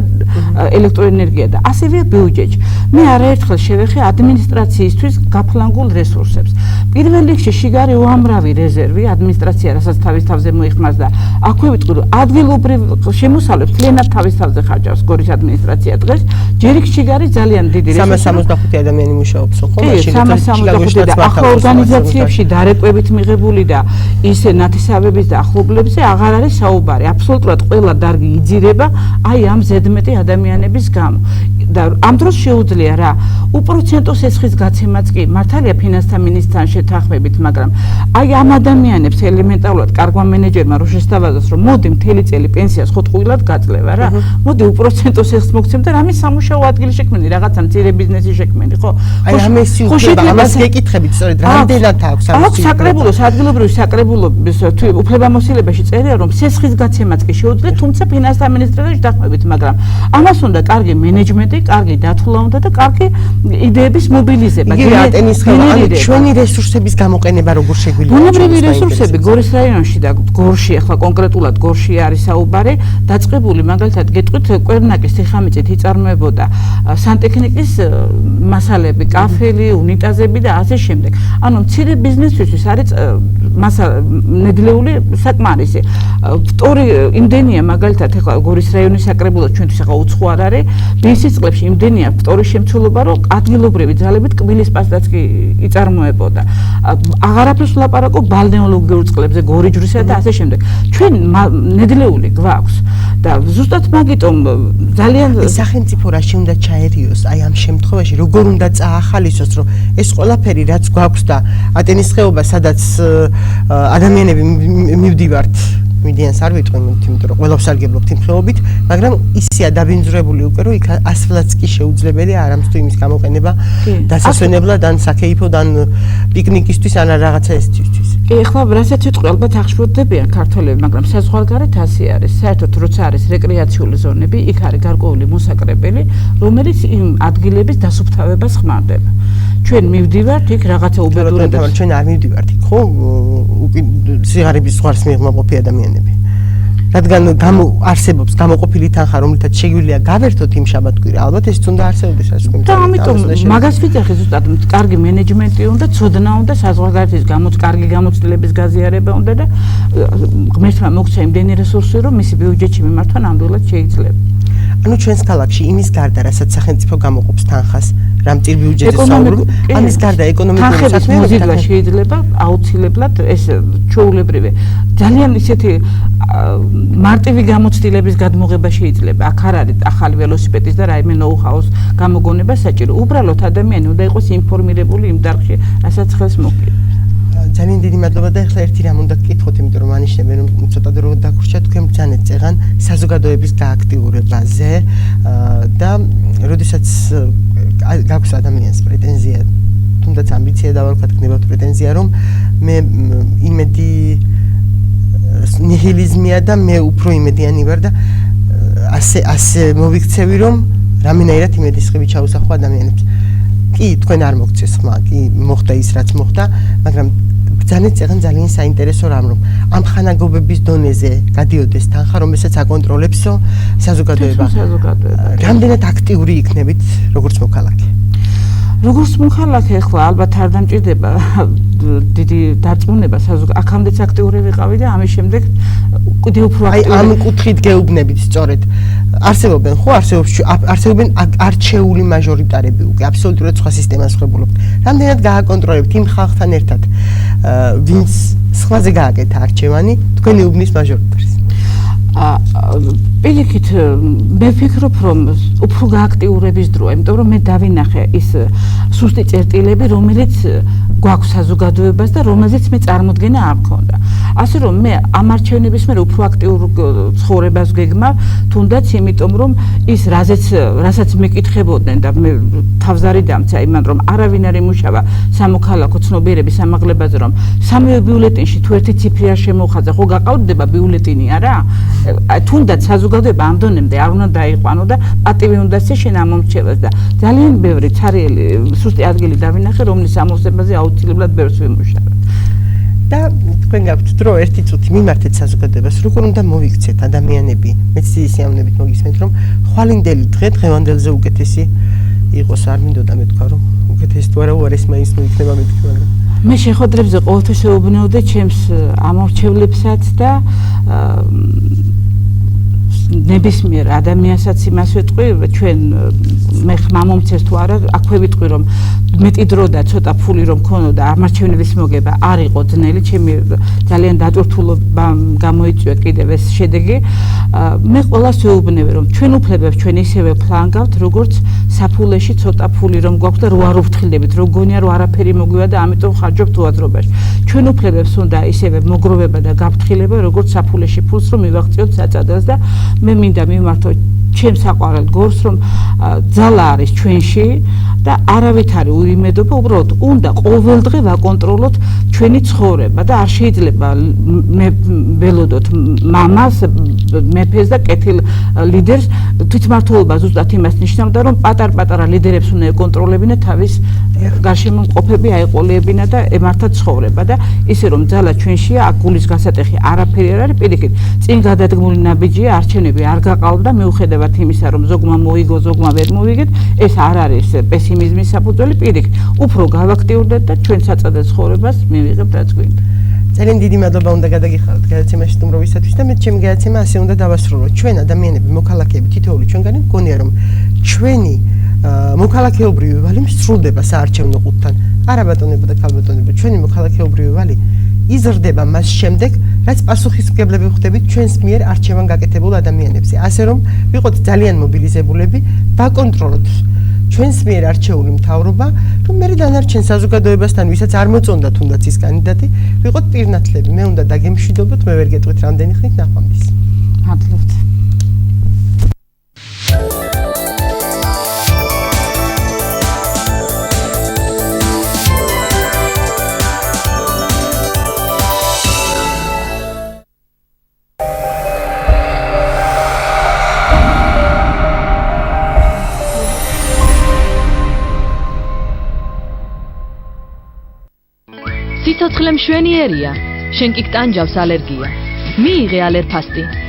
ელექტროენერგია და ასევე ბიუჯეტში. მე არაერთხელ შევეხე ადმინისტრაციისთვის გაფლანგულ რესურსებს. პირველ რიგში შიგარი უამრავი რეზერვი ადმინისტრაცია რასაც თავის თავზე მოიხმარს და აქვე ვიტყვი რომ ადგილობრივ შემოსავლებს მთლიანად თავის თავზე ხარჯავს გორის ადმინისტრაცია დღეს. ჯერ იქ შიგარი ძალიან დიდი რესურსი 365 ადამიანი მუშაობს, ხო? მაშინ 365 და ახლა ორგანიზაციებში დარეკვებით მიღებული და ისე ნათესავების და ახლობლებზე აღარ არის საუბარი. აბსოლუტურად ყველა დარგი იძირება აი ამ ზედმეტი ადამიანების გამო. და ამ დროს შეუძლია რა უპროცენტო სესხის გაცემაც კი მართალია ფინანსთა მინისტრთან შეთანხმებით, მაგრამ აი ამ ადამიანებს ელემენტარულად კარგმა მენეჯერმა რო შესთავაზოს, რომ მოდი მთელი წელი პენსიას ხუთყვილად გაძლევა რა, მოდი უპროცენტო სესხს მოგცემ და რამე სამუშაო ადგილი შექმენი, რაღაცა მცირე ბიზნესი შექმენი, ხო? აი ამისი უფლება, ამას გეკითხებით, სწორედ რამდენად აქვს ამის აქვს საკრებულოს, ადგილობრივი საკრებულოს უფლებამოსილებაში წერია, რომ სესხის გაცემაც კი შეუძლია, თუმცა ფინანსთა მინისტრთან შეთანხმებით, მაგრამ ამას უნდა კარგი მენეჯმენტი, კარგი დათვლა უნდა და კარგი იდეების მობილიზება. იგივე ატენის ხელა, ანუ ჩვენი რესურსების გამოყენება როგორ შეგვიძლია? ბუნებრივი რესურსები გორის რაიონში და გორში, ახლა კონკრეტულად გორში არის საუბარი, დაწყებული მაგალითად გეტყვით კვერნაკის თიხამიწით იწარმოებოდა სანტექნიკის მასალები, კაფელი, უნიტაზები და ასე შემდეგ. ანუ მცირე ბიზნესისთვის არის ნედლეული საკმარისი. ვტორი იმდენია მაგალითად ახლა გორის რაიონის საკრებულოს ჩვენთვის ახლა უცხო არ არის, ბიზნეს წლებში იმდენია ვტორის შემცველობა, რომ ადგილობრივი ძალებით კბილის პასტაც კი იწარმოებოდა. აღარაფერს ვლაპარაკობ ბალნეოლოგიურ წყლებზე, გორიჯვრისა და ასე შემდეგ. ჩვენ ნედლეული გვაქვს და ზუსტად მაგიტომ ძალიან სახელმწიფო რაში უნდა ჩაერიოს აი ამ შემთხვევაში, როგორ უნდა წაახალისოს, რომ ეს ყველაფერი რაც გვაქვს და ატენის ხეობა, სადაც ადამიანები მივდივართ, მიდიანს არ ვიტყვი, იმიტომ რომ ყველას სარგებლობთ იმ ხეობით, მაგრამ ისეა დაბინძურებული უკვე, რომ იქ ასლაც კი შეუძლებელია არამც თუ იმის გამოყენება დასასვენებლად, ან საქეიფოდ, ან პიკნიკისთვის, ან რაღაცა ესთვისთვის. კი, ახლა რასაც ვიტყვი, ალბათ აღშფოთდებიან ქართველები, მაგრამ საზღვარგარეთ ასე არის. საერთოდ როცა არის რეკრეაციული ზონები, იქ არის გარკვეული მოსაკრებელი, რომელიც იმ ადგილების დასუფთავებას ხმარდება. ჩვენ მივდივართ იქ რაღაცა უბედურებას. ჩვენ არ მივდივართ იქ, ხო? სიღარიბის ზღვარს მიღმაყოფი ადამიანები. რადგან არსებობს გამოყოფილი თანხა, რომლითაც შეგვიძლია გავერთოთ იმ შაბათ-კვირა, ალბათ ეს უნდა არსებობდეს ასე ვთქვი. და ამიტომ მაგას ვიძახი ზუსტად, კარგი მენეჯმენტი უნდა, ცოდნა უნდა, საზღვარგარეთის კარგი გამოცდილების გაზიარება უნდა და ღმერთმა მოგცა იმდენი რესურსი, რომ მისი ბიუჯეტში მიმართვა ნამდვილად შეიძლება. ანუ ჩვენს ქალაქში იმის გარდა, რასაც სახელმწიფო გამოყოფს თანხას, რამ წირ ბიუჯეტზე საუბრობ, ამის გარდა ეკონომიკური საქმეების მოზიდვა შეიძლება აუცილებლად ეს ჩვეულებრივი ძალიან ისეთი მარტივი გამოცდილების გადმოღება შეიძლება. აქ არ არის ახალი ველოსიპედის და რაიმე ნოუ-ჰაუს გამოგონება საჭირო. უბრალოდ ადამიანი უნდა იყოს ინფორმირებული იმ დარგში, რასაც ხელს მოკიდებს. ძალიან დიდი მადლობა და ახლა ერთი რამ უნდა გკითხოთ, იმიტომ რომ ანიშნებენ რომ ცოტა დრო დაგვრჩა თქვენ ბრძანეთ წეღან საზოგადოების გააქტიურებაზე და როდესაც გაქვს ადამიანს პრეტენზია, თუნდაც ამბიცია დავარქვათ, გნებავთ პრეტენზია, რომ მე იმედი ნიჰილიზმია და მე უფრო იმედიანი ვარ და ასე მოვიქცევი, რომ რამენაირად იმედისხივი ჩაუსახო ადამიანებს. კი, თქვენ არ მოგცეს ხმა, კი, მოხდა ის რაც მოხდა, მაგრამ ბრძანეთ წეღან ძალიან საინტერესო რამ, რომ ამ ხანაგობების დონეზე გადიოდეს თანხა, რომელსაც აკონტროლებსო საზოგადოება. რამდენად აქტიური იქნებით, როგორც მოქალაქე? როგორც მოქალაქე, ახლა ალბათ არ დამჭირდება დიდი დარწმუნება აქამდეც აქტიური ვიყავი და ამის შემდეგ კიდევ უფრო აქტიური. ამ კუთხით გეუბნებით სწორედ. არსებობენ, ხო, არსებობენ არჩეული მაჟორიტარები უკვე, აბსოლუტურად სხვა სისტემას ვხებულობთ. რამდენად გააკონტროლებთ იმ ხალხთან ერთად, ვინც სხვაზე გააკეთა არჩევანი, თქვენი უბნის მაჟორიტარს? პირიქით, მე ვფიქრობ, რომ უფრო გააქტიურების დროა, იმიტომ რომ მე დავინახე ის სუსტი წერტილები, რომელიც გვაქვს საზოგადოებას და რომელზეც მე წარმოდგენა არ მქონდა. ასე რომ მე ამ არჩევნების მერე უფრო აქტიურ ცხოვრებას გეგმავ, თუნდაც იმიტომ რომ ის რასაც მეკითხებოდნენ და მე თავს არ დამცა იმან, რომ არავინ არ იმუშავა სამოქალაქო ცნობიერების ამაღლებაზე, რომ სამივე ბიულეტინში თუ ერთი ციფრი არ შემოხაზა, ხო გაყავდება ბიულეტინი არა? თუნდაც საზოგადოება ამ დონემდე არ უნდა დაიყვანო და პატივი უნდა ისე შენ ამომრჩევას და ძალიან ბევრი ცარიელი სუსტი ადგილი დავინახე, რომლის ამოვსებაზე აუცილებლად ბევრს ვიმუშავებ. და თქვენ გაქვთ დრო ერთი წუთი მიმართეთ საზოგადოებას, როგორ უნდა მოვიქცეთ ადამიანები, მეც დიდი სიამოვნებით მოგისმენთ, რომ ხვალინდელი დღე დღევანდელზე უკეთესი იყოს, არ მინდოდა მე თქვა, რომ უკეთესი თუ არა უარესი მაინც მოიქნება მეთქი, მაგრამ მე შეხვედრებზე ყოველთვის შეუბნევდი ჩემს ამორჩევლებსაც და ნებისმიერ ადამიანსაც იმას ვეტყვი, ჩვენ მე ხმა მომცეს თუ არა, აქვე ვიტყვი, რომ მეტი დრო და ცოტა ფული რომ ქონოდა ამარჩევნების მოგება არ იყო ძნელი, ჩემი ძალიან დატვირთულობა გამოიწვია კიდევ ეს შედეგი. მე ყველას ვეუბნები რომ ჩვენ უფლებებს ჩვენ ისევე ფლანგავთ, როგორც საფულეში ცოტა ფული რომ გვაქვს და რო არ ვფრთხილდებით, რო გონია რომ არაფერი მოგვივა და ამიტომ ხარჯობთ უაზრობაში. ჩვენ უფლებებს უნდა ისევე მოგროვება და გაფრთხილება, როგორც საფულეში ფულს რომ მივაღწიოთ საწადელს და მე მინდა მიმართო ჩემს საყვარელ გორს რომ ძალა არის ჩვენში და არავით არ უიმედობა, უბრალოდ უნდა ყოველდღე ვაკონტროლოთ ჩვენი ცხოვრება და არ შეიძლება მე ველოდოთ მამას, მეფეს და კეთილ ლიდერს. თვითმმართველობა ზუსტად იმას ნიშნავდა, რომ პატარ-პატარა ლიდერებს უნდა ეკონტროლებინა თავის გარშემო მყოფები აეყოლებინა და ემართა ცხოვრება და ისე რომ ძალა ჩვენშია, აქ გულის გასატეხი არაფერი არ არის, პირიქით წინ გადადგმული ნაბიჯია, არჩევნები არ გაყალბდა, მიუხედავად იმისა, რომ ზოგმა მოიგო, ზოგმა ვერ მოვიგეთ, ეს არ არის პესიმიზმის საფუძველი, პირიქით უფრო გავაქტიურდეთ და ჩვენ საწადელ ცხოვრებას მივიღებთ რაც გვინდა. ძალიან დიდი მადლობა უნდა გადაგიხაროთ გადაცემაში სტუმრობისათვის და მე ჩემი გადაცემა ასე უნდა დავასრულო. ჩვენ ადამიანები, მოქალაქეები, თითოეული ჩვენგანი მგონია რომ ჩვენი მოქალაქეობრივი ვალი სრულდება საარჩევნო ყუთთან. არა ბატონებო და ქალბატონებო, ჩვენი მოქალაქეობრივი ვალი იზრდება მას შემდეგ, რაც პასუხისმგებლები ვხდებით ჩვენს მიერ არჩევან გაკეთებულ ადამიანებზე. ასე რომ ვიყოთ ძალიან მობილიზებულები, ვაკონტროლოთ ჩვენს მიერ არჩეული მთავრობა, რომ მე დანარჩენ საზოგადოებასთან, ვისაც არ მოწონდა თუნდაც ის კანდიდატი, ვიყოთ პირნათლები. მე უნდა დაგემშვიდობოთ, მე ვერ გეტყვით რამდენი ხნით ნახვამდის. მადლობთ. სიცოცხლე მშვენიერია, შენ კი გტანჯავს ალერგია. მიიღე ალერფასტი.